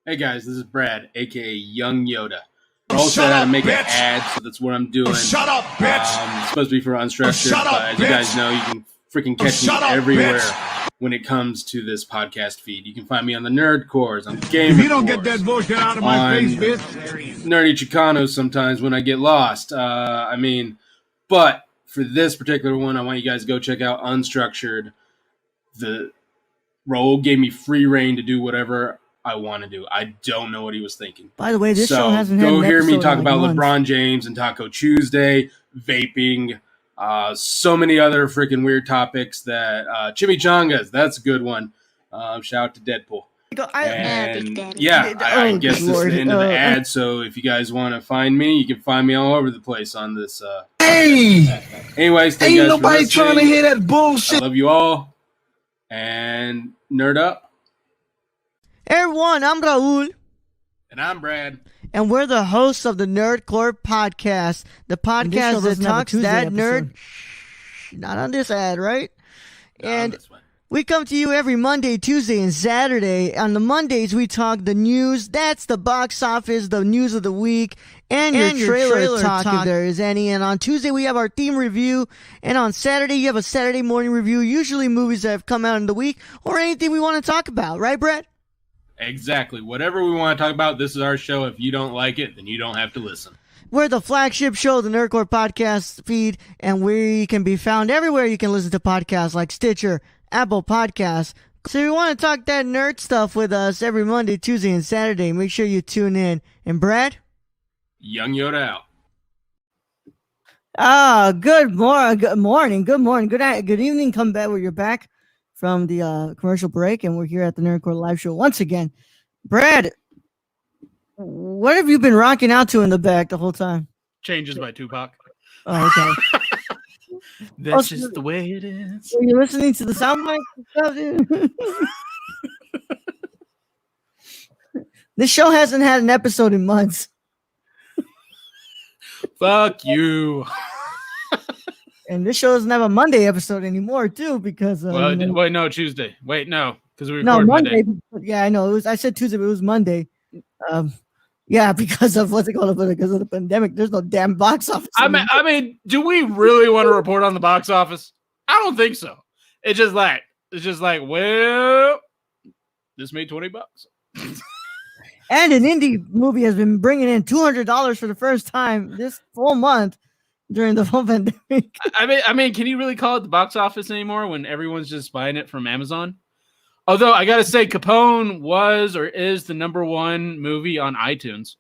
Hey guys, this is Brad, aka Young Yoda. We're also how to make an ad, so that's what I'm doing. Shut up, bitch! It's supposed to be for unstructured, Shut up, but as you bitch! guys know, you can freaking catch Shut me up, everywhere bitch! when it comes to this podcast feed. You can find me on the Nerd Cores, on the Gamer If you don't Cores, get that bullshit out of my on face, bitch. Nerdy Chicanos sometimes when I get lost. But for this particular one, I want you guys to go check out Unstructured. The Raul gave me free reign to do whatever I want to do. I don't know what he was thinking. By the way, this show hasn't had go an hear me episode talk in about like LeBron James and Taco Tuesday, vaping, so many other freaking weird topics that chimichangas. That's a good one. Shout out to Deadpool. I guess this is the end of the ad. So if you guys want to find me, you can find me all over the place on this. Anyways, thank you guys for listening. Trying to hear that bullshit. I love you all, and nerd up. Everyone, I'm Raul. And I'm Brad. And we're the hosts of the Nerdcore Podcast, the podcast that talks that nerd. Not on this ad, right? And we come to you every Monday, Tuesday, and Saturday. On the Mondays, we talk the news. That's the box office, the news of the week, and your trailer talk, if there is any. And on Tuesday, we have our theme review. And on Saturday, you have a Saturday morning review, usually movies that have come out in the week or anything we want to talk about. Right, Brett? Exactly. Whatever we want to talk about, this is our show. If you don't like it, then you don't have to listen. We're the flagship show of the Nerdcore Podcast feed, and we can be found everywhere you can listen to podcasts like Stitcher, Apple Podcasts. So if you want to talk that nerd stuff with us every Monday, Tuesday, and Saturday, make sure you tune in. And Brad? Young Yoda out. Good morning, good evening. Come back where you're back from the commercial break, and we're here at the Nerdcore Live Show once again. Brad, what have you been rocking out to in the back the whole time? Changes by Tupac. Oh, okay. That's just the way it is. Are you listening to the soundbite stuff, dude? This show hasn't had an episode in months. Fuck you. And this show doesn't have a Monday episode anymore, too, because Tuesday. Wait, no, because we recorded Monday. Monday. Yeah, I know. I said Tuesday, but it was Monday. Yeah, because of because of the pandemic. There's no damn box office. I mean, do we really want to report on the box office? I don't think so. It's just like, well, this made $20. And an indie movie has been bringing in $200 for the first time this full month during the whole pandemic. I mean, can you really call it the box office anymore when everyone's just buying it from Amazon? Although I gotta say, Capone was or is the '1 movie on iTunes.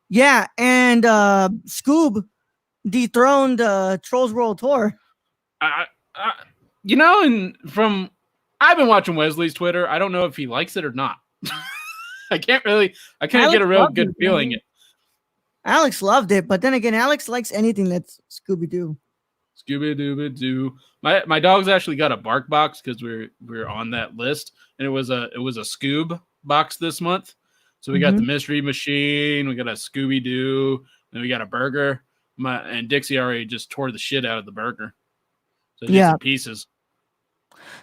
Yeah, and Scoob dethroned Trolls World Tour. And I've been watching Wesley's Twitter. I don't know if he likes it or not. I can't get a real good feeling. Alex loved it, but then again, Alex likes anything that's Scooby-Doo. Scooby-Doo. My dog's actually got a bark box because we're on that list, and it was a Scoob box this month. So we got the Mystery Machine, we got a Scooby-Doo, and we got a burger. And Dixie already just tore the shit out of the burger. So it's just in pieces.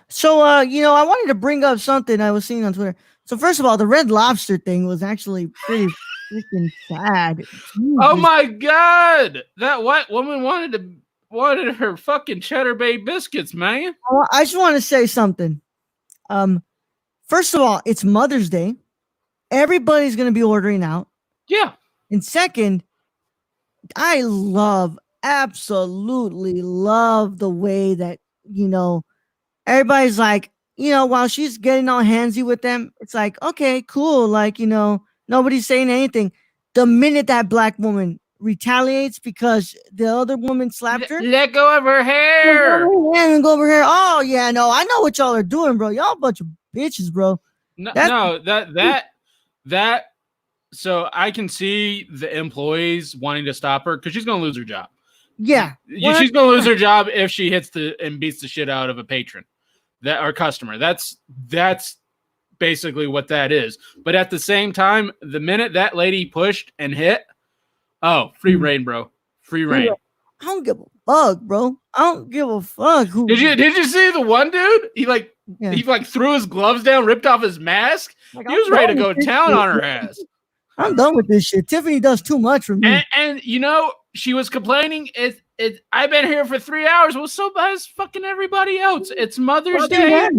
So I wanted to bring up something I was seeing on Twitter. So first of all, the Red Lobster thing was actually pretty freaking sad. Jesus. Oh my god! That white woman wanted her fucking Cheddar Bay biscuits, man. I just want to say something. First of all, it's Mother's Day. Everybody's going to be ordering out. Yeah. And second, I absolutely love the way that, everybody's like, while she's getting all handsy with them, it's like, okay, cool. Like, nobody's saying anything. The minute that black woman retaliates because the other woman slapped her. Let go of her hair. And go over here. Oh yeah, no, I know what y'all are doing, bro. Y'all a bunch of bitches, bro. That So I can see the employees wanting to stop her because she's going to lose her job. Yeah. She's going to lose her job if she hits and beats the shit out of a patron or customer. That's basically what that is. But at the same time, the minute that lady pushed and hit, free reign, bro. Free reign. I don't give a fuck, bro. I don't give a fuck. Did you see the one dude? He threw his gloves down, ripped off his mask. He was ready to go town on her ass. I'm done with this shit. Tiffany does too much for me. And she was complaining. I've been here for 3 hours. Well, so has fucking everybody else. It's Mother's Day.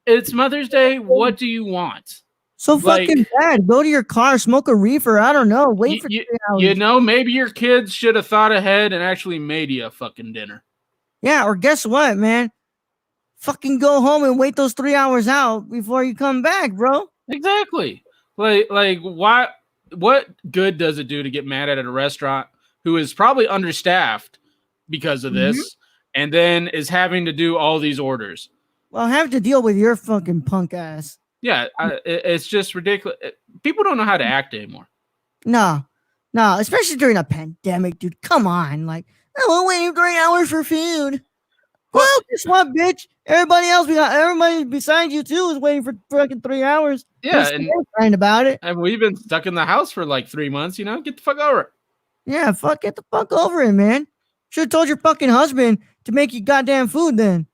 It's Mother's Day. What do you want? So fucking bad. Go to your car, smoke a reefer. I don't know. Wait for 3 hours. Maybe your kids should have thought ahead and actually made you a fucking dinner. Yeah, or guess what, man? Fucking go home and wait those 3 hours out before you come back, bro. Exactly. Like why? What good does it do to get mad at a restaurant who is probably understaffed because of this, and then is having to do all these orders? Well, I have to deal with your fucking punk ass. Yeah, it's just ridiculous. People don't know how to act anymore. No, especially during a pandemic, dude. Come on, like, we're waiting 3 hours for food. Well, guess what, bitch? Everybody besides you too is waiting for fucking 3 hours. Yeah, and crying about it. And we've been stuck in the house for like 3 months. Get the fuck over it. Yeah, get the fuck over it, man. Should have told your fucking husband to make you goddamn food then.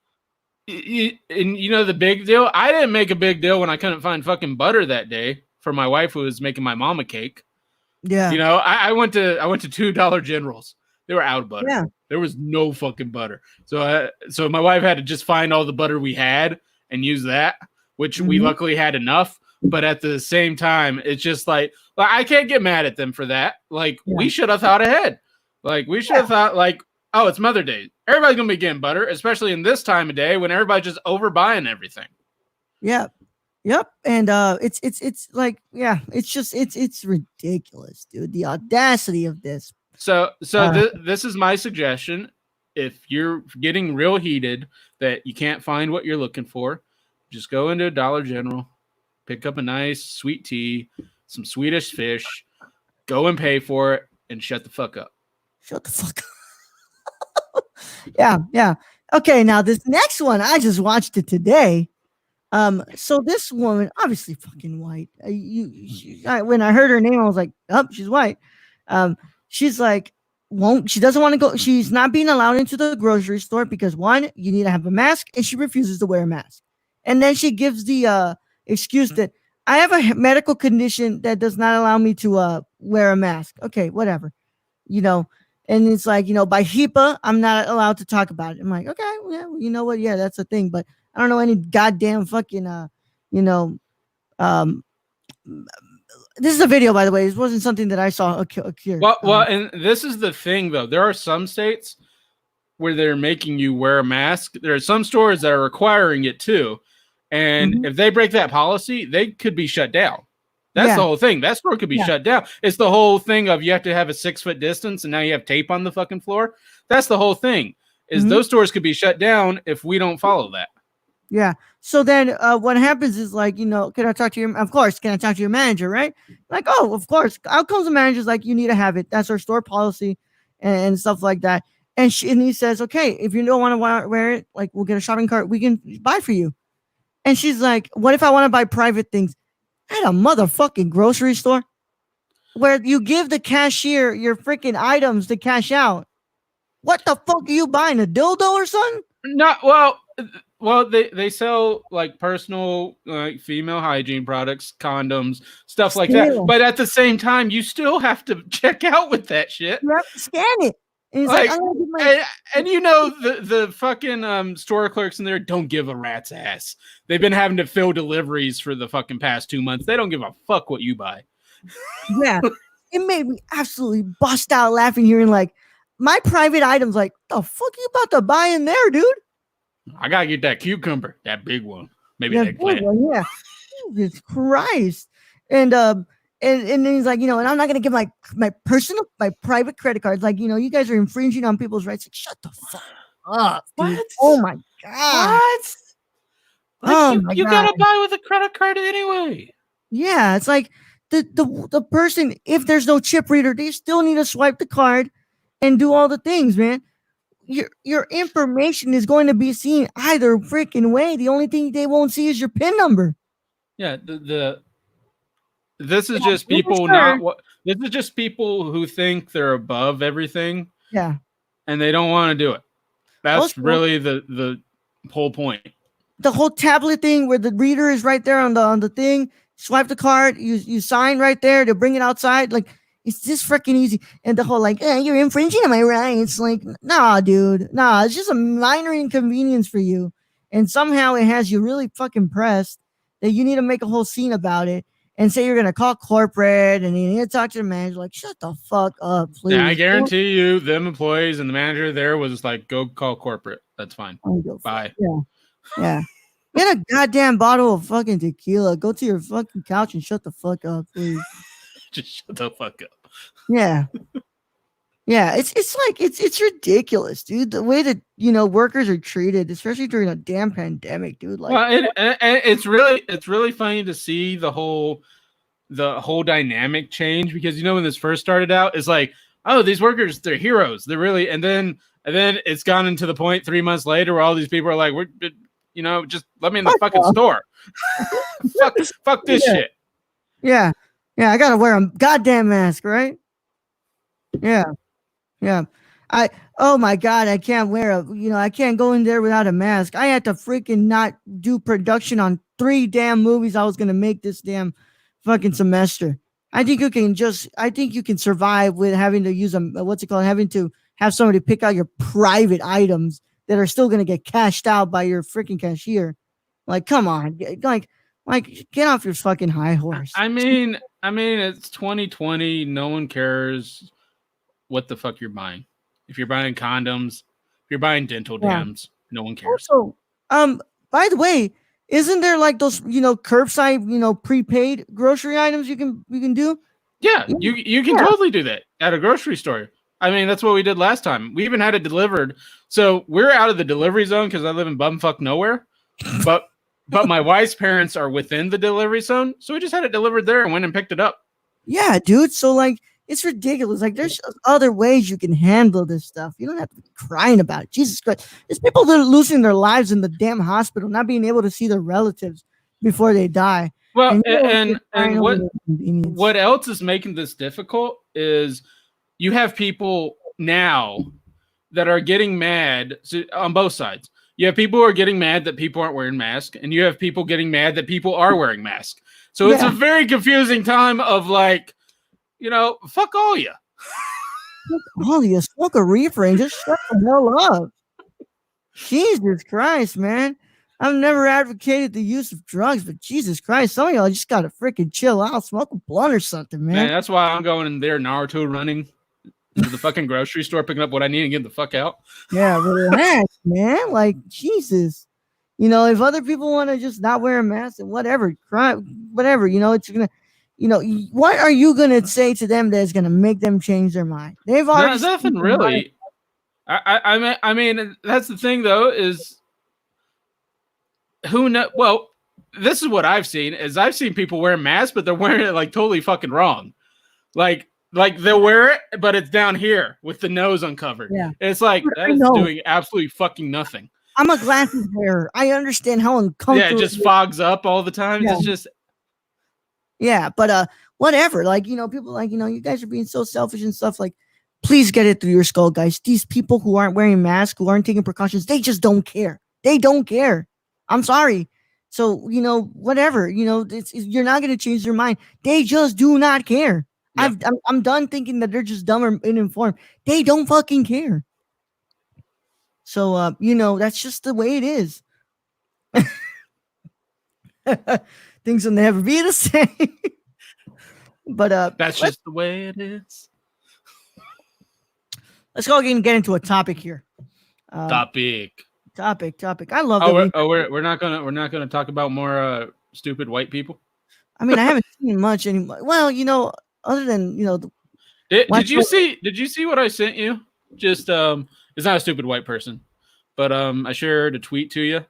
And the big deal? I didn't make a big deal when I couldn't find fucking butter that day for my wife who was making my mom a cake. Yeah. I went to $2 Generals. They were out of butter. Yeah. There was no fucking butter. So my wife had to just find all the butter we had and use that, which we luckily had enough. But at the same time, it's just like I can't get mad at them for that. Like, we should have thought ahead. Like, we should have thought, like, oh, it's Mother's Day. Everybody's going to be getting butter, especially in this time of day when everybody's just overbuying everything. Yeah. Yep. And it's like, yeah, it's ridiculous, dude. The audacity of this. So this is my suggestion. If you're getting real heated that you can't find what you're looking for, just go into a Dollar General, pick up a nice sweet tea, some Swedish fish, go and pay for it, and shut the fuck up. Shut the fuck up. Yeah. Okay, now this next one, I just watched it today. So this woman, obviously fucking white. When I heard her name, I was like, oh, she's white. She's like, she doesn't want to go. She's not being allowed into the grocery store because one, you need to have a mask, and she refuses to wear a mask. And then she gives the excuse that I have a medical condition that does not allow me to wear a mask. Okay, whatever, And it's like, by HIPAA, I'm not allowed to talk about it. I'm like, okay, yeah, you know what? Yeah, that's a thing. But I don't know any goddamn fucking, this is a video, by the way. This wasn't something that I saw occur. Well, and this is the thing, though. There are some states where they're making you wear a mask. There are some stores that are requiring it, too. And if they break that policy, they could be shut down. That's the whole thing. That store could be shut down. It's the whole thing of you have to have a 6 foot distance and now you have tape on the fucking floor. That's the whole thing is those stores could be shut down if we don't follow that. Yeah. So then what happens is like, can I talk to your, of course, can I talk to your manager? Right. Like, oh, of course. Out comes the manager's like, you need to have it. That's our store policy and stuff like that. And he says, okay, if you don't want to wear it, like we'll get a shopping cart. We can buy for you. And she's like, what if I want to buy private things? At a motherfucking grocery store where you give the cashier your freaking items to cash out. What the fuck are you buying? A dildo or something? No, well, they sell like personal female hygiene products, condoms, stuff like that. But at the same time, you still have to check out with that shit. You have to scan it. And, the fucking store clerks in there don't give a rat's ass. They've been having to fill deliveries for the fucking past 2 months. They don't give a fuck what you buy. Yeah. It made me absolutely bust out laughing hearing like my private items like, the fuck you about to buy in there, dude? I gotta get that cucumber, that big one. Maybe that eggplant. Yeah. Jesus Christ. And then he's like, and I'm not gonna give my private credit cards. Like, you guys are infringing on people's rights. Like, shut the fuck up, dude. What? Oh my god. What? You gotta buy with a credit card anyway. Yeah, it's like the person, if there's no chip reader, they still need to swipe the card and do all the things, man. Your information is going to be seen either freaking way. The only thing they won't see is your PIN number. Yeah, this is just people this is just people who think they're above everything. Yeah. And they don't want to do it. That's also, really the whole point. The whole tablet thing where the reader is right there on the thing, swipe the card, you sign right there to bring it outside. Like, it's just freaking easy. And the whole like, you're infringing on my rights. Like, nah, dude. Nah, it's just a minor inconvenience for you. And somehow it has you really fucking pressed that you need to make a whole scene about it and say you're going to call corporate and you need to talk to the manager. Like, shut the fuck up, please. Yeah, I guarantee you, them employees and the manager there was like, go call corporate. That's fine. Bye. Yeah. Get a goddamn bottle of fucking tequila. Go to your fucking couch and shut the fuck up, please. Just shut the fuck up. Yeah. Yeah, it's ridiculous, dude. The way that workers are treated, especially during a damn pandemic, dude. Like, well, it's really funny to see the whole dynamic change because when this first started out, it's like, oh, these workers, they're heroes, they're really, and then it's gone into the point 3 months later where all these people are like, we're, just let me in the fucking store. fuck this shit. Yeah, I gotta wear a goddamn mask, right? Yeah. Oh my God, I can't I can't go in there without a mask. I had to freaking not do production on 3 damn movies I was going to make this damn fucking semester. I think you can survive with having to use having to have somebody pick out your private items that are still going to get cashed out by your freaking cashier. Like, come on. Like, get off your fucking high horse. I mean, it's 2020. No one cares what the fuck you're buying. If you're buying condoms, if you're buying dental dams, no one cares. Also, by the way, isn't there like those, curbside, prepaid grocery items you can do? Yeah, you can totally do that at a grocery store. I mean, that's what we did last time. We even had it delivered. So we're out of the delivery zone because I live in bumfuck nowhere. But my wife's parents are within the delivery zone. So we just had it delivered there and went and picked it up. Yeah, dude. So like, it's ridiculous. Like, there's other ways you can handle this stuff. You don't have to be crying about it. Jesus Christ. There's people that are losing their lives in the damn hospital, not being able to see their relatives before they die. Well, and what else is making this difficult is you have people now that are getting mad on both sides. You have people who are getting mad that people aren't wearing masks, and you have people getting mad that people are wearing masks. So it's a very confusing time of like, fuck all you. Fuck all you. Smoke a reefer and just shut the hell up. Jesus Christ, man. I've never advocated the use of drugs, but Jesus Christ, some of y'all just gotta freaking chill out, smoke a blunt or something, man. That's why I'm going in there Naruto running to the fucking grocery store, picking up what I need and getting the fuck out. Yeah, relax, man. Like, Jesus. If other people want to just not wear a mask and whatever, it's gonna, what are you gonna say to them that's gonna make them change their mind? They've already nothing really. I mean, that's the thing though, is who know? Well, this is what I've seen. Is I've seen people wear masks, but they're wearing it like totally fucking wrong. Like they'll wear it, but it's down here with the nose uncovered. Yeah, it's like that is doing absolutely fucking nothing. I'm a glasses wearer. I understand how uncomfortable. Yeah, it just fogs up all the time. Yeah. It's just. Yeah, but whatever. Like, people like, you guys are being so selfish and stuff. Like, please get it through your skull, guys. These people who aren't wearing masks, who aren't taking precautions, they just don't care. They don't care. I'm sorry. So, whatever. You're not going to change their mind. They just do not care. Yeah. I'm done thinking that they're just dumb or uninformed. They don't fucking care. So, that's just the way it is. Things will never be the same. But that's just the way it is. Let's go and get into a topic here. Topic. I love. We're not gonna talk about more stupid white people. I mean, I haven't seen much anymore. Well, other than Did you see what I sent you? Just it's not a stupid white person, but I shared a tweet to you.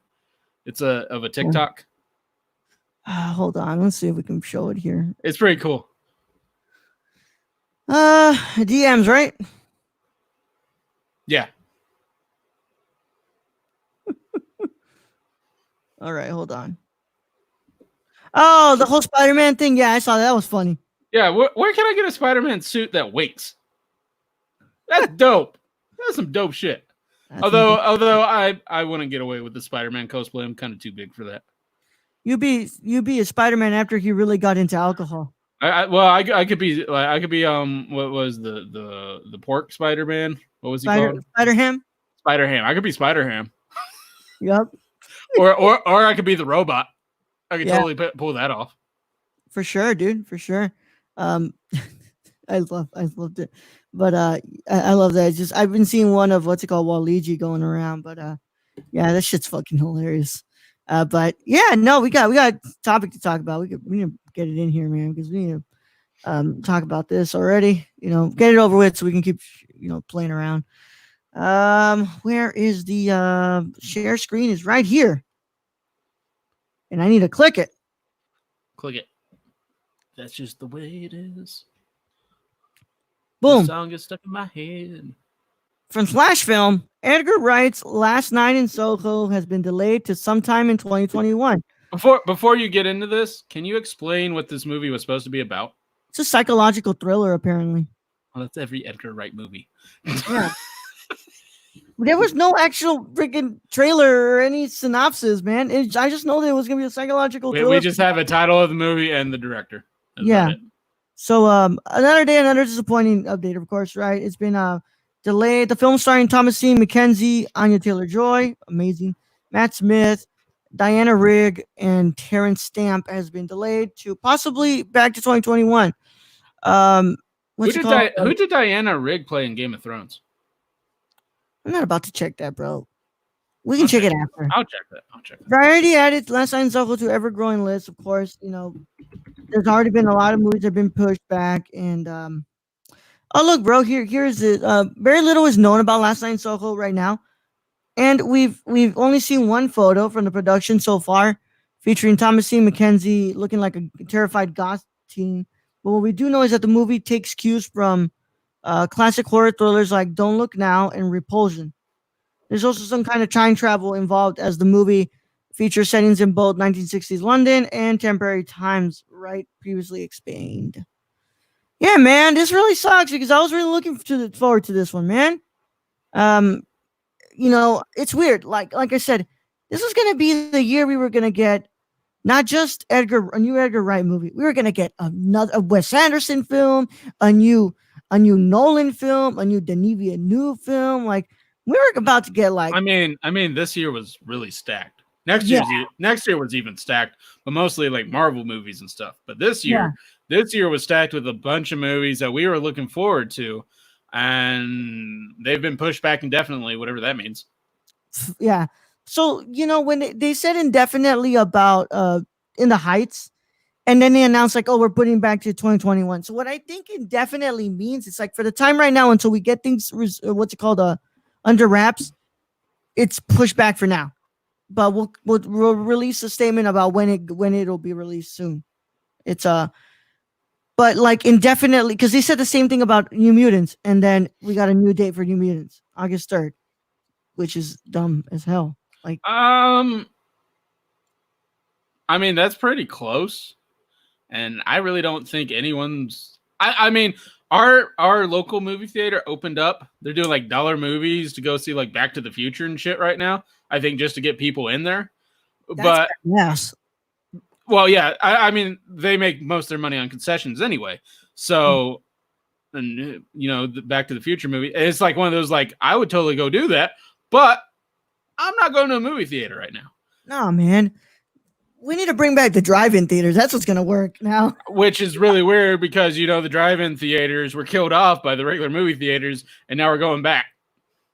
It's of a TikTok. Hold on, let's see if we can show it here. It's pretty cool. DMs, right? Yeah. All right, hold on. Oh, the whole Spider-Man thing. Yeah, I saw that. That was funny. Yeah, where can I get a Spider-Man suit that wakes? That's dope. That's some dope shit. Although I wouldn't get away with the Spider-Man cosplay. I'm kind of too big for that. You be a Spider-Man after he really got into alcohol. I could be what was the pork Spider-Man? What was he called? Spider-Ham. Spider-Ham. I could be Spider-Ham. Yep. or I could be the robot. I could totally pull that off. For sure, dude. For sure. I loved it. But I love that. It's just I've been seeing one of what's it called, Waluigi going around. But yeah, that shit's fucking hilarious. But yeah, no, we got a topic to talk about. We need to get it in here, man, because we need to talk about this already. Get it over with so we can keep playing around. Where is the share screen? Is right here. And I need to click it. Click it. That's just the way it is. Boom. The song gets stuck in my head. From Slash Film, Edgar Wright's Last Night in Soho has been delayed to sometime in 2021. Before you get into this, can you explain what this movie was supposed to be about? It's a psychological thriller, apparently. Well, that's every Edgar Wright movie. Yeah. There was no actual freaking trailer or any synopsis, man. I just know that it was going to be a psychological thriller. We just have a title of the movie and the director. That's yeah. So another day, another disappointing update, of course, right? It's been delayed. The film starring Thomasine McKenzie, Anya Taylor-Joy, amazing, Matt Smith, Diana Rigg, and Terrence Stamp has been delayed to possibly back to 2021. Who did Diana Rigg play in Game of Thrones? I'm not about to check that, bro. We can check it after. I'll check that. Variety added Last Night in Soho to ever-growing list, of course. There's already been a lot of movies that have been pushed back. And oh, look, bro, here's it. Very little is known about Last Night in Soho right now. And we've only seen one photo from the production so far, featuring Thomasine McKenzie looking like a terrified goth teen. But what we do know is that the movie takes cues from classic horror thrillers like Don't Look Now and Repulsion. There's also some kind of time travel involved, as the movie features settings in both 1960s London and contemporary times, right? Previously explained. Yeah, man, this really sucks because I was really looking forward to this one, man. It's weird. Like I said, this was gonna be the year we were gonna get not just a new Edgar Wright movie. We were gonna get a Wes Anderson film, a new Nolan film, a new Denis Villeneuve film. Like we were about to get like. I mean, this year was really stacked. Next year was even stacked, but mostly like Marvel movies and stuff. But this year was stacked with a bunch of movies that we were looking forward to, and they've been pushed back indefinitely, whatever that means. Yeah. So when they said indefinitely about In the Heights, and then they announced like, oh, we're putting back to 2021. So what I think indefinitely means, it's like for the time right now until we get things under wraps, it's pushed back for now. But we'll release a statement about when it'll be released soon. It's but like indefinitely, because they said the same thing about New Mutants, and then we got a new date for New Mutants, August 3rd, which is dumb as hell. Like, I mean, that's pretty close, and I really don't think anyone's. I mean, our local movie theater opened up. They're doing like dollar movies to go see like Back to the Future and shit right now. I think just to get people in there. But yes. Well, yeah. I mean, they make most of their money on concessions anyway. So, and the Back to the Future movie, it's like one of those like I would totally go do that, but I'm not going to a movie theater right now. No, man. We need to bring back the drive-in theaters. That's what's going to work now. Which is really weird because, the drive-in theaters were killed off by the regular movie theaters, and now we're going back.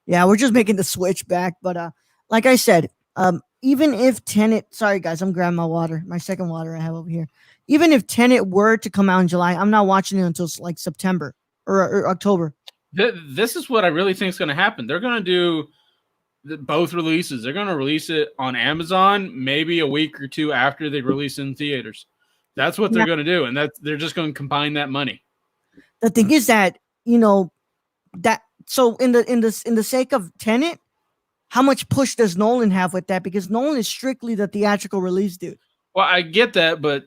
Yeah, we're just making the switch back. But like I said, even if Tenet... Sorry, guys, I'm grabbing my water. My second water I have over here. Even if Tenet were to come out in July, I'm not watching it until like September or October. This is what I really think is going to happen. They're going to do... both releases. They're going to release it on Amazon maybe a week or two after they release in theaters. That's what they're going to do, and they're just going to combine that money. the thing is that that so in the sake of Tenet, how much push does Nolan have with that? Because Nolan is strictly the theatrical release dude. Well, I get that, but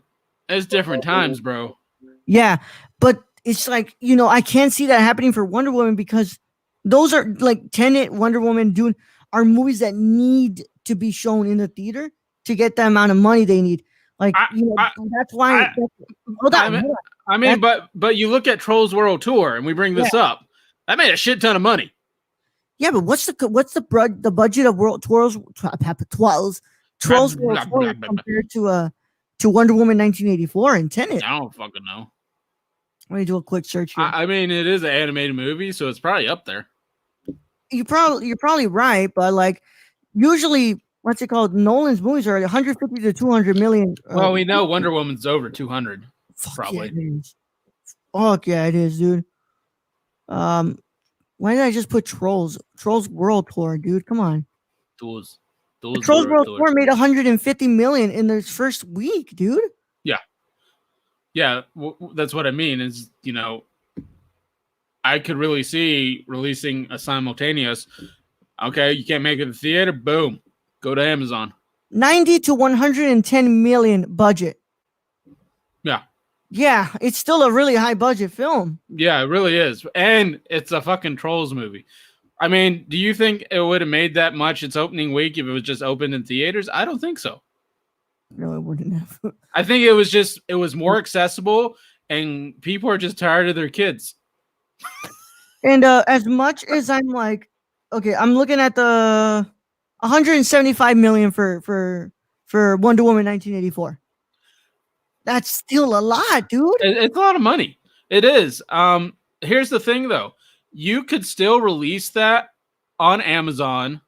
it's different times, bro. Yeah, but it's like, I can't see that happening for Wonder Woman because those are like Tenet, Wonder Woman, Dune are movies that need to be shown in the theater to get the amount of money they need. Like, that's why. Hold on. I mean, but you look at Trolls World Tour, and we bring this up. That made a shit ton of money. Yeah, but what's the budget of Trolls World Tour compared to Wonder Woman 1984 and Tenet? I don't fucking know. Let me do a quick search here. I mean, it is an animated movie, so it's probably up there. You're probably right, but like usually, what's it called? Nolan's movies are 150 to 200 million. Well, we know Wonder Woman's over 200, probably. Fuck yeah, it is, dude. Why did I just put Trolls World Tour, dude? Come on. Trolls World Tour made 150 million in their first week, dude. Yeah, that's what I mean. Is I could really see releasing a simultaneous. Okay, you can't make it in the theater. Boom, go to Amazon. 90 to 110 million budget. Yeah, it's still a really high budget film. Yeah, it really is, and it's a fucking Trolls movie. I mean, do you think it would have made that much its opening week if it was just opened in theaters? I don't think so. No, it wouldn't have. I think it was more accessible, and people are just tired of their kids. And as much as I'm like, okay, I'm looking at the 175 million for Wonder Woman 1984. That's still a lot, dude. It's a lot of money. It is. Here's the thing, though. You could still release that on Amazon.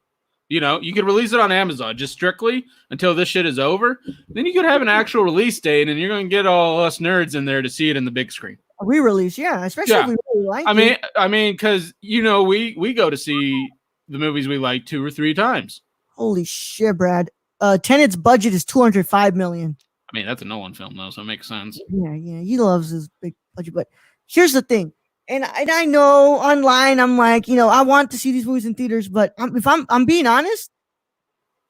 You could release it on Amazon just strictly until this shit is over. Then you could have an actual release date, and you're going to get all us nerds in there to see it in the big screen. A re-release, yeah. Especially if we really like it. I mean, because, we go to see the movies we like 2 or 3 times. Holy shit, Brad. Tenet's budget is 205 million. I mean, that's a Nolan film, though, so it makes sense. Yeah, he loves his big budget. But here's the thing. And I know online, I'm like, I want to see these movies in theaters, but if I'm being honest,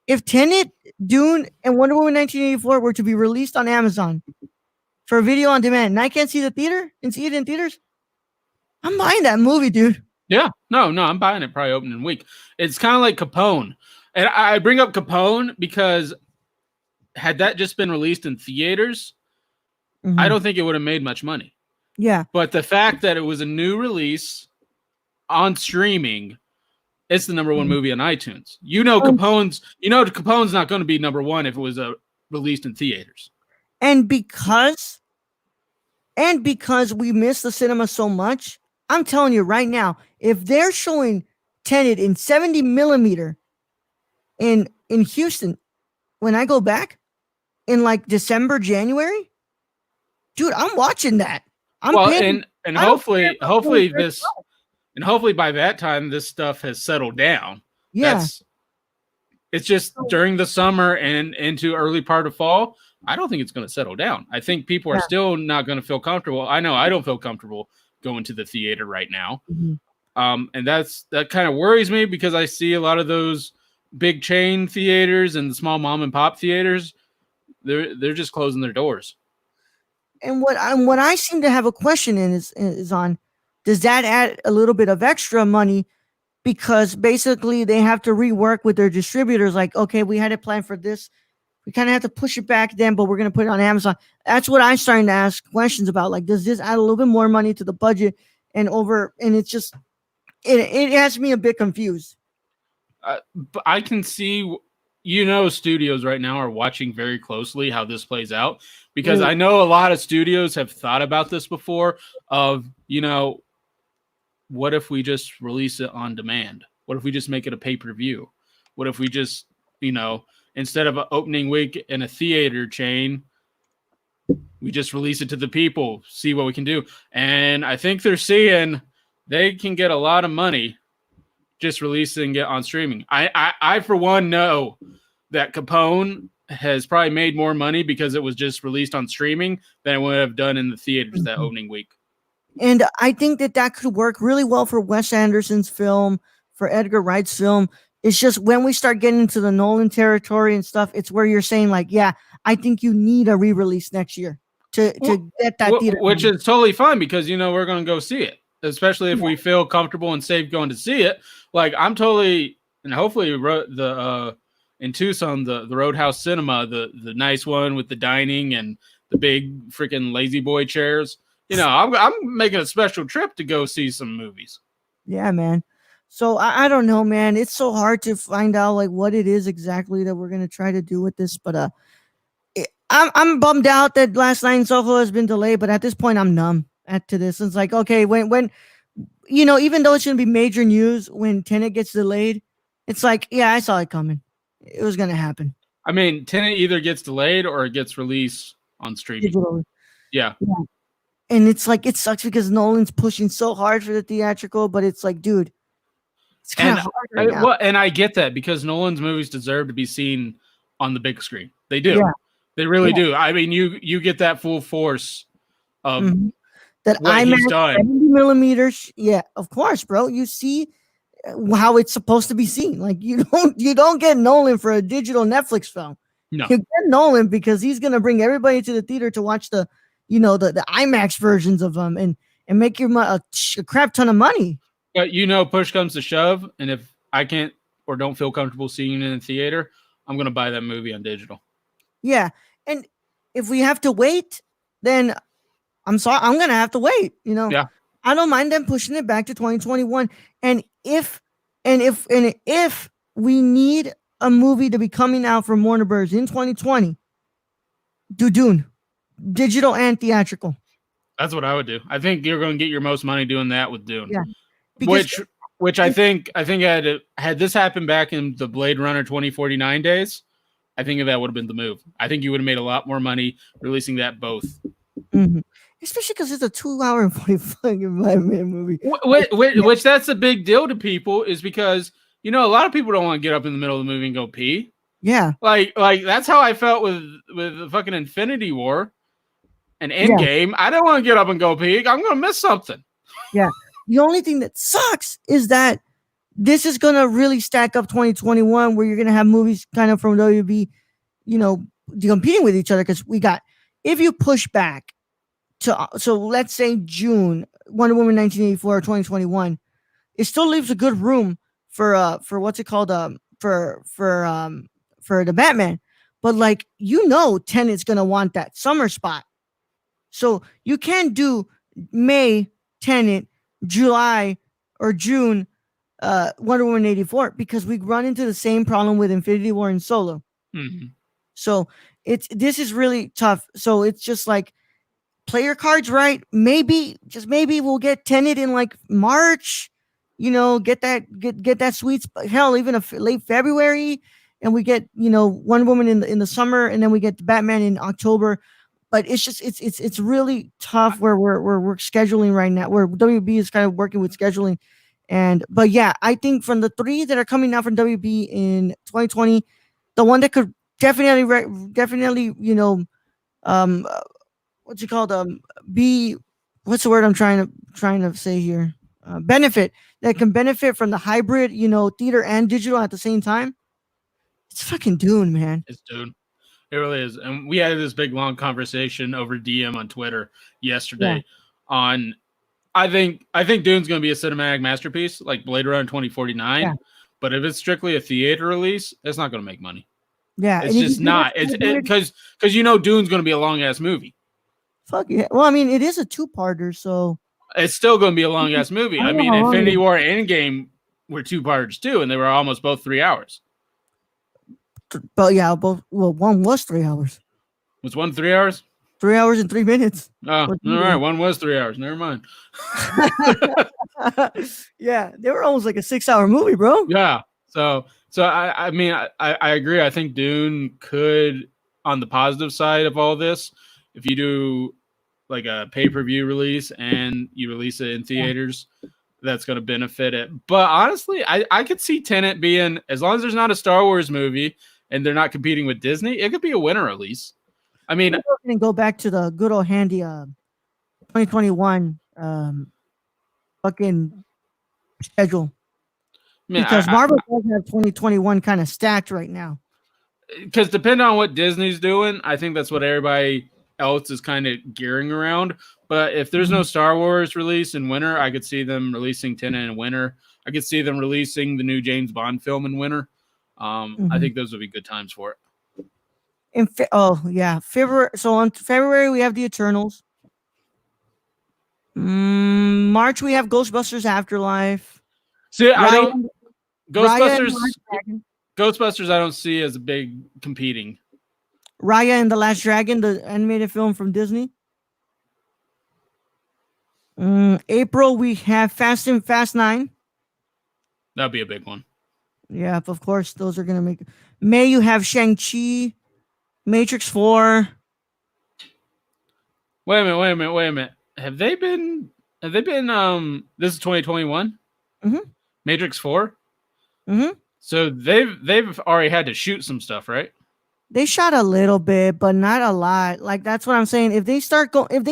if Tenet, Dune, and Wonder Woman 1984 were to be released on Amazon for video on demand, and I can't see it in theaters, I'm buying that movie, dude. Yeah, no, I'm buying it probably opening week. It's kind of like Capone, and I bring up Capone because had that just been released in theaters, I don't think it would have made much money. Yeah. But the fact that it was a new release on streaming, it's the number 1 movie on iTunes. Capone's not going to be number 1 if it was released in theaters. And because we miss the cinema so much, I'm telling you right now, if they're showing Tenet in 70 millimeter in Houston, when I go back in like December, January, dude, I'm watching that. And hopefully by that time this stuff has settled down. Yeah. It's just during the summer and into early part of fall, I don't think it's going to settle down. I think people are still not going to feel comfortable. I know I don't feel comfortable going to the theater right now. And that kind of worries me because I see a lot of those big chain theaters and the small mom and pop theaters. They're just closing their doors. And what I seem to have a question in is on, does that add a little bit of extra money? Because basically they have to rework with their distributors. Like, okay, we had it planned for this. We kind of have to push it back then, but we're going to put it on Amazon. That's what I'm starting to ask questions about. Like, does this add a little bit more money to the budget and it's just, it has me a bit confused. But I can see, studios right now are watching very closely how this plays out because I know a lot of studios have thought about this before of, what if we just release it on demand? What if we just make it a pay-per-view? What if we just, instead of an opening week in a theater chain, we just release it to the people, see what we can do. And I think they're seeing they can get a lot of money just releasing it on streaming. I for one know that Capone has probably made more money because it was just released on streaming than it would have done in the theaters that opening week. And I think that could work really well for Wes Anderson's film, for Edgar Wright's film. It's just when we start getting into the Nolan territory and stuff, it's where you're saying like, yeah, I think you need a re-release next year to get that theater. Which is totally fine because, we're going to go see it, especially if we feel comfortable and safe going to see it. Like I'm totally, and hopefully in Tucson, the Roadhouse Cinema, the nice one with the dining and the big freaking lazy boy chairs. I'm making a special trip to go see some movies. Yeah, man. So I don't know, man. It's so hard to find out like what it is exactly that we're gonna try to do with this. But I'm bummed out that Last Night in Soho has been delayed. But at this point, I'm numb to this. It's like, okay, when even though it's gonna be major news when Tenet gets delayed, it's like, yeah, I saw it coming. It was gonna happen. I mean, Tenet either gets delayed or it gets released on streaming. Digitally. Yeah. And it's like it sucks because Nolan's pushing so hard for the theatrical, but it's like, dude. It's kind of hard right now. And I get that because Nolan's movies deserve to be seen on the big screen. They do. Yeah. They really do. I mean, you get that full force of that what he's done. 70 millimeters. Yeah, of course, bro. You see how it's supposed to be seen. Like you don't get Nolan for a digital Netflix film. No. You get Nolan because he's gonna bring everybody to the theater to watch the IMAX versions of them and make you a crap ton of money. But push comes to shove, and if I can't or don't feel comfortable seeing it in the theater, I'm gonna buy that movie on digital. Yeah, and if we have to wait, then I'm sorry, I'm gonna have to wait. Yeah, I don't mind them pushing it back to 2021. And if we need a movie to be coming out from Warner Bros. In 2020, do Dune, digital and theatrical. That's what I would do. I think you're going to get your most money doing that with Dune. Yeah. Which I think had this happened back in the Blade Runner 2049 days, I think that would have been the move. I think you would have made a lot more money releasing that both. Mm-hmm. Especially because it's a 2 hour and 45 minute movie. Which that's a big deal to people is because, a lot of people don't want to get up in the middle of the movie and go pee. Yeah. Like that's how I felt with the fucking Infinity War and Endgame. I don't want to get up and go pee. I'm going to miss something. Yeah. The only thing that sucks is that this is going to really stack up 2021 where you're going to have movies kind of from WB, competing with each other. Because if you push back so let's say June, Wonder Woman 1984 or 2021, it still leaves a good room for what's it called? For the Batman. But Tenet's going to want that summer spot. So you can't do May, Tenet, July or June Wonder Woman 84 because we run into the same problem with Infinity War and Solo. Mm-hmm. So this is really tough. So it's just like play your cards right. Maybe we'll get Tenet in like March. Get that sweet hell even late February, and we get Wonder Woman in the summer, and then we get the Batman in October. But it's just it's really tough where we're scheduling right now, where WB is kind of working with scheduling. But yeah, I think from the three that are coming out from WB in 2020, the one that could definitely what's it called what's the word I'm trying to say here, benefit, that can benefit from the hybrid theater and digital at the same time. It's fucking Dune, man. It's Dune. It really is. And we had this big, long conversation over DM on Twitter yesterday on, I think Dune's going to be a cinematic masterpiece like Blade Runner 2049. Yeah. But if it's strictly a theater release, it's not going to make money. Yeah. It's just not. It's because Dune's going to be a long-ass movie. Fuck yeah. Well, I mean, it is a two-parter, so. It's still going to be a long-ass movie. I mean, Infinity War and Endgame were two-parters too, and they were almost both 3 hours. But yeah, one was 3 hours. Was one 3 hours? 3 hours and 3 minutes. Oh, all right. One was 3 hours. Never mind. Yeah, they were almost like a 6 hour movie, bro. Yeah. So I mean, I agree. I think Dune could, on the positive side of all this, if you do like a pay-per-view release and you release it in theaters, that's going to benefit it. But honestly, I could see Tenet being, as long as there's not a Star Wars movie and they're not competing with Disney, it could be a winner release. I mean, we're going to go back to the good old handy 2021 fucking schedule. I mean, Because Marvel does have 2021 kind of stacked right now. Because depending on what Disney's doing, I think that's what everybody else is kind of gearing around. But if there's no Star Wars release in winter, I could see them releasing Tenet in winter. I could see them releasing the new James Bond film in winter. I think those would be good times for it. February. So on February we have the Eternals. March we have Ghostbusters Afterlife. See, I don't. Ghostbusters. Ghostbusters, I don't see as a big competing. Raya and the Last Dragon, the animated film from Disney. April we have Fast 9. That'd be a big one. Yeah, of course, those are gonna make. May you have Shang-Chi, Matrix 4. Wait a minute. Have they been? This is 2021. Matrix 4. So they've already had to shoot some stuff, right? They shot a little bit, but not a lot. Like that's what I'm saying. If they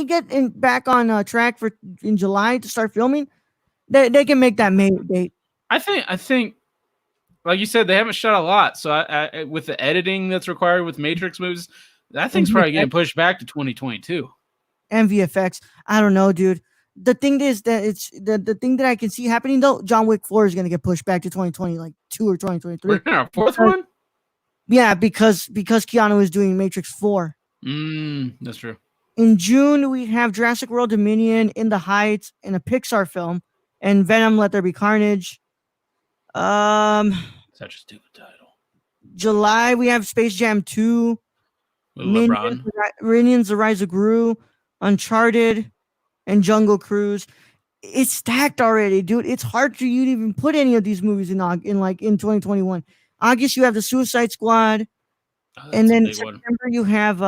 get back on track in July to start filming, they can make that May date. I think, like you said, they haven't shot a lot. So I with the editing that's required with Matrix movies, that thing's probably getting pushed back to 2022. And VFX, I don't know, dude. The thing is that it's the thing that I can see happening though. John Wick 4 is gonna get pushed back to 2020, like 2 or 2023. We're in our fourth one. Yeah, because Keanu is doing Matrix 4. That's true. In June, we have Jurassic World Dominion, In the Heights, and a Pixar film, and Venom: Let There Be Carnage. Such a stupid title. July, we have Space Jam 2, Minions: The Rise of Gru, Uncharted, and Jungle Cruise. It's stacked already, dude. It's hard for you to even put any of these movies in 2021. August, you have the Suicide Squad, and then September you have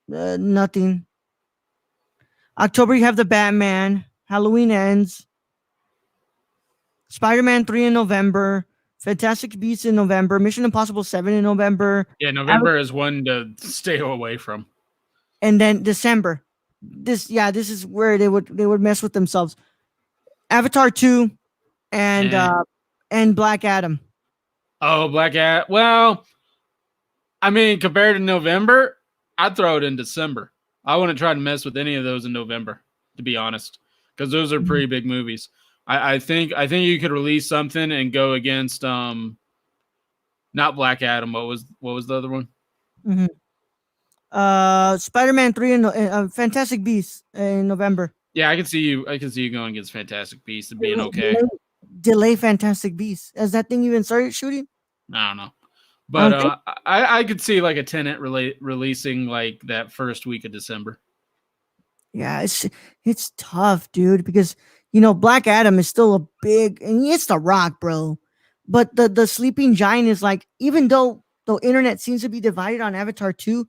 nothing. October you have the Batman. Halloween Ends. Spider-Man 3 in November. Fantastic Beasts in November. Mission Impossible 7 in November. Yeah, November is one to stay away from. And then December. This is where they would mess with themselves. Avatar 2 and Black Adam. Oh, Black Adam. Well, I mean, compared to November, I'd throw it in December. I wouldn't try to mess with any of those in November, to be honest, because those are pretty big movies. I think you could release something and go against not Black Adam. What was the other one? Spider-Man 3 and Fantastic Beasts in November. Yeah, I can see you going against Fantastic Beasts and being okay. Delay Fantastic Beasts. Has that thing even started shooting? I don't know. But I could see like a Tenet releasing like that first week of December. Yeah, it's tough, dude, because Black Adam is still a big, and it's The Rock, bro. But the Sleeping Giant is like, even though the internet seems to be divided on Avatar 2,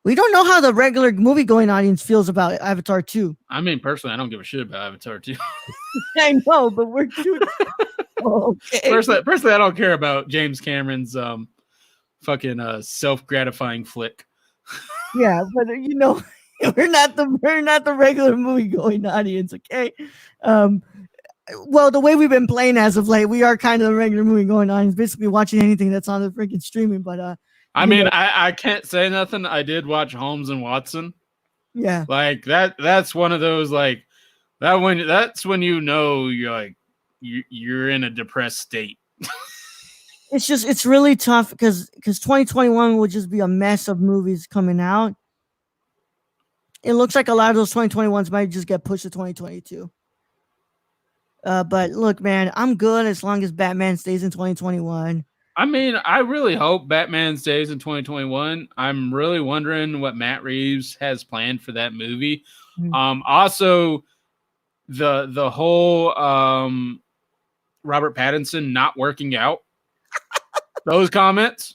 we don't know how the regular movie-going audience feels about Avatar 2. I mean, personally, I don't give a shit about Avatar 2. I know, but we're shooting. Okay. Personally, I don't care about James Cameron's fucking self-gratifying flick. Yeah, but we're not the regular movie-going audience, okay? Well, the way we've been playing as of late, we are kind of the regular movie-going audience, basically watching anything that's on the freaking streaming, but I can't say nothing. I did watch Holmes and Watson. Yeah. Like that's one of those like that's when you're like you're in a depressed state. It's really tough because 2021 will just be a mess of movies coming out. It looks like a lot of those 2021s might just get pushed to 2022. But look, man, I'm good as long as Batman stays in 2021. I mean, I really hope Batman stays in 2021. I'm really wondering what Matt Reeves has planned for that movie. Also, the whole Robert Pattinson not working out. Those comments,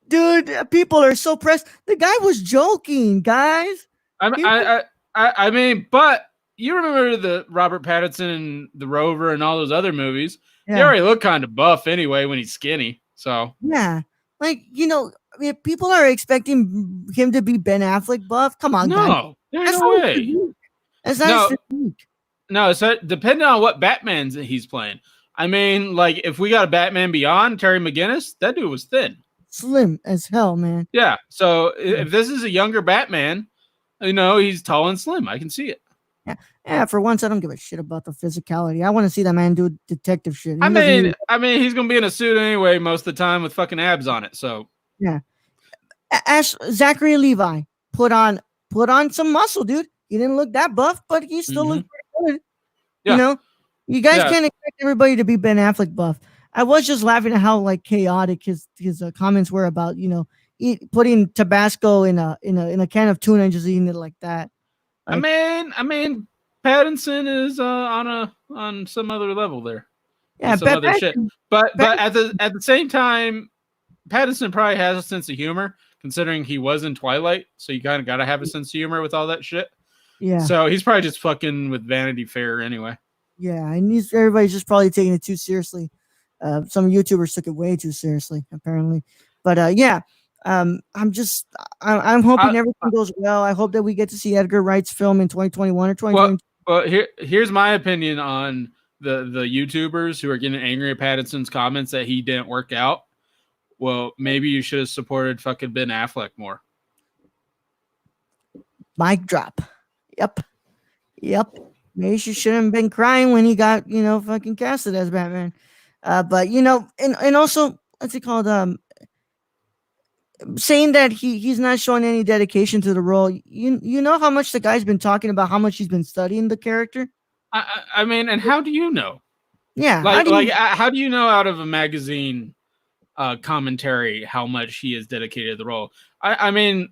dude. People are so pressed. The guy was joking, guys. I mean, but you remember the Robert Pattinson and the Rover and all those other movies? Yeah. They already look kind of buff anyway when he's skinny. So yeah, like if people are expecting him to be Ben Affleck buff, come on, no, guys. There's no way. That's not his physique. No, so depending on what Batman he's playing. I mean, like if we got a Batman Beyond, Terry McGinnis, that dude was thin. Slim as hell, man. Yeah. So if this is a younger Batman, he's tall and slim. I can see it. Yeah. For once, I don't give a shit about the physicality. I want to see that man do detective shit. I mean, he's gonna be in a suit anyway most of the time with fucking abs on it. So yeah. Zachary Levi put on some muscle, dude. He didn't look that buff, but he still looked pretty good. Yeah. You guys can't expect everybody to be Ben Affleck buff. I was just laughing at how like chaotic his comments were about putting Tabasco in a can of tuna and just eating it like that. Like, I mean, Pattinson is on some other level there. Yeah, some other shit. But at the same time, Pattinson probably has a sense of humor, considering he was in Twilight. So you kind of got to have a sense of humor with all that shit. Yeah. So he's probably just fucking with Vanity Fair anyway. Yeah, and everybody's just probably taking it too seriously. Some YouTubers took it way too seriously, apparently. But I'm hoping everything goes well. I hope that we get to see Edgar Wright's film in 2021 or 2022. Well, here's my opinion on the YouTubers who are getting angry at Pattinson's comments that he didn't work out. Well, maybe you should have supported fucking Ben Affleck more. Mic drop. Yep. Maybe she shouldn't have been crying when he got, fucking casted as Batman. But and also, what's it called? Saying that he's not showing any dedication to the role. You know how much the guy's been talking about how much he's been studying the character. I mean, and how do you know? Yeah, how do you know out of a magazine commentary how much he is dedicated to the role? I mean,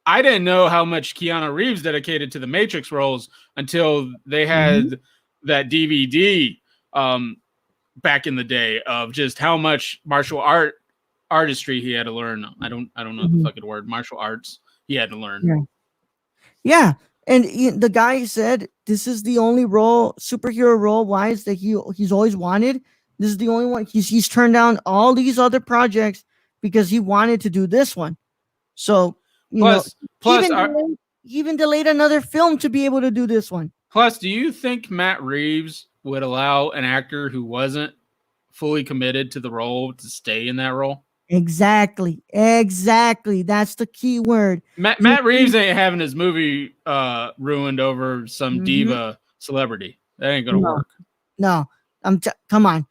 I didn't know how much Keanu Reeves dedicated to the Matrix roles until they had that DVD back in the day of just how much martial artistry he had to learn. I don't know the fucking word. Martial arts he had to learn. Yeah. And the guy said this is the only superhero role wise that he's always wanted. This is the only one. He's turned down all these other projects because he wanted to do this one. So plus he even delayed another film to be able to do this one. Plus, do you think Matt Reeves would allow an actor who wasn't fully committed to the role to stay in that role? Exactly. That's the key word. Matt Reeves ain't having his movie ruined over some diva celebrity. That ain't gonna work. No, come on.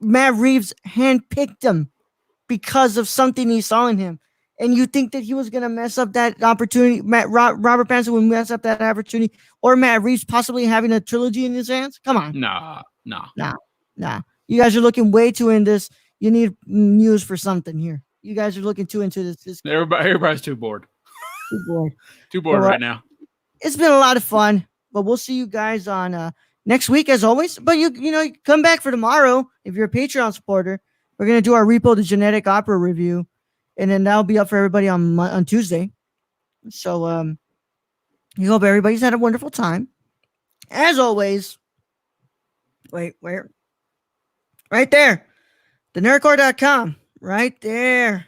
Matt Reeves handpicked him because of something he saw in him. And you think that he was gonna mess up that opportunity? Robert Pattinson would mess up that opportunity, or Matt Reeves possibly having a trilogy in his hands? Come on. Nah. You guys are looking way too in this. You need news for something here. You guys are looking too into this. Everybody's too bored. Too bored right now. It's been a lot of fun, but we'll see you guys on next week as always. But you come back for tomorrow if you're a Patreon supporter. We're gonna do our Repo the Genetic Opera review, and then that'll be up for everybody on Tuesday. So we hope everybody's had a wonderful time. As always, wait, where? Right there. TheNerdcore.com. Right there.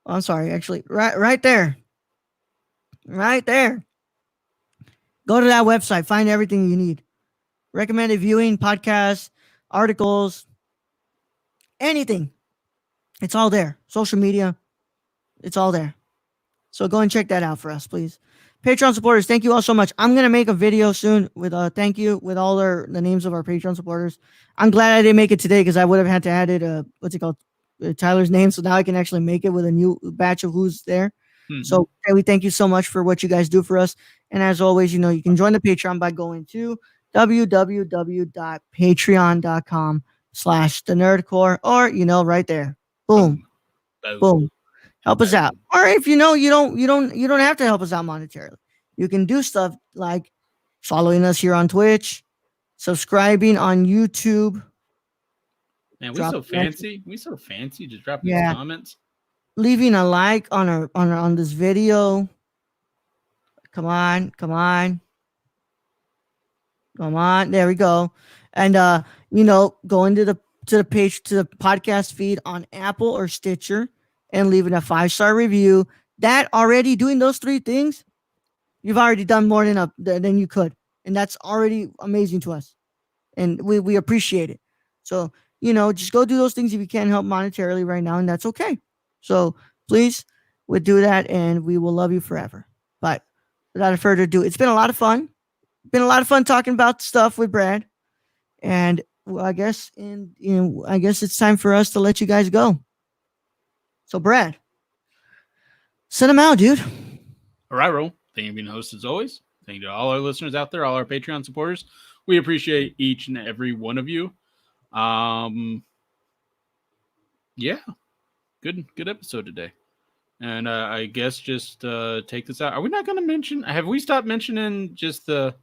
Oh, I'm sorry, actually. Right there. Right there. Go to that website. Find everything you need. Recommended viewing, podcasts, articles, anything. It's all there. Social media. It's all there. So go and check that out for us, please. Patreon supporters, thank you all so much. I'm going to make a video soon with thank you with all the names of our Patreon supporters. I'm glad I didn't make it today because I would have had to add it, Tyler's name. So now I can actually make it with a new batch of who's there. So we thank you so much for what you guys do for us. And as always, you can join the Patreon by going to www.patreon.com/thenerdcore or, right there. Boom. Boom. Help us out. Or if you don't have to help us out monetarily. You can do stuff like following us here on Twitch, subscribing on YouTube. Man, we're so fancy. We're so fancy. Just dropping these comments. Leaving a like on this video. Come on. There we go. And going to the page to the podcast feed on Apple or Stitcher and leaving a 5-star review. That already doing those 3 things, you've already done more than you could. and that's already amazing to us, and we appreciate it. So just go do those things if you can't help monetarily right now, and that's okay. So please, we do that, and we will love you forever. But without further ado, it's been a lot of fun. Talking about stuff with Brad, and I guess it's time for us to let you guys go. So Brad, send them out, dude. All right, Ro. Thank you for being host as always. Thank you to all our listeners out there, all our Patreon supporters. We appreciate each and every one of you. Yeah, good episode today. And I guess just take this out. Are we not going to mention? Have we stopped mentioning just the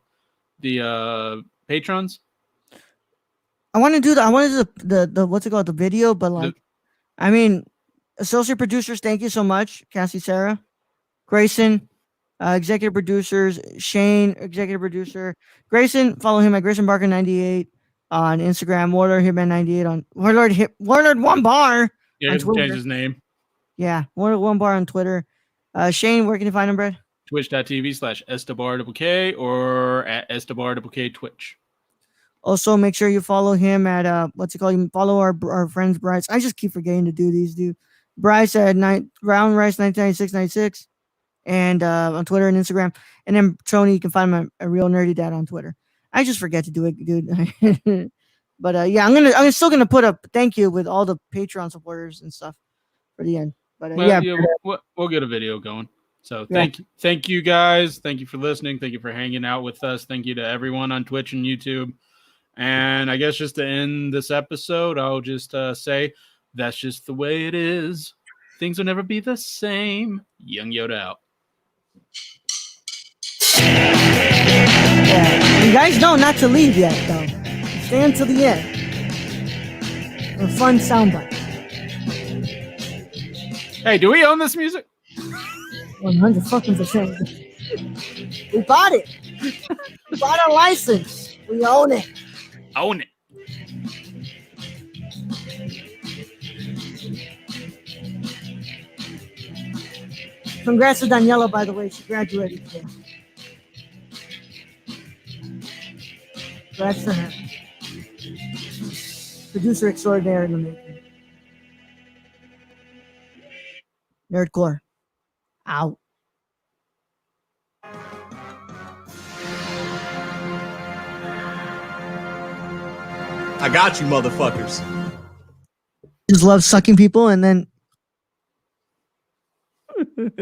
patrons? I want to do the what's it called, the video, but associate producers, thank you so much, Cassie, Sarah, Grayson, executive producers, Shane, executive producer, Grayson. Follow him at Grayson Barker 98 on Instagram. Warlord Hitman 98 on Warlord One Bar. Yeah, change his name. Yeah, Warlord One Bar on Twitter. Shane, where can you find him, Brad? Twitch.tv/EstabarWK or at EstabarWK Twitch. Also, make sure you follow him at what's it called? You follow our friends Bryce. I just keep forgetting to do these, dude. Bryce at Round Rice 1996, and on Twitter and Instagram. And then Tony, you can find him at Real Nerdy Dad on Twitter. I just forget to do it, dude. But yeah, I'm still gonna put up thank you with all the Patreon supporters and stuff for the end. But we'll get a video going. So thank you guys. Thank you for listening. Thank you for hanging out with us. Thank you to everyone on Twitch and YouTube. And I guess just to end this episode, I'll just say that's just the way it is. Things will never be the same. Young Yoda out. Yeah, you guys know not to leave yet, though. Stay until the end. A fun soundbite. Hey, do we own this music? 100%. We bought it. We bought a license. We own it. Own it. Congrats to Daniela, by the way. She graduated today. Congrats to her. Producer extraordinaire in the making. Nerdcore. Out. I got you, motherfuckers. Just love sucking people, and then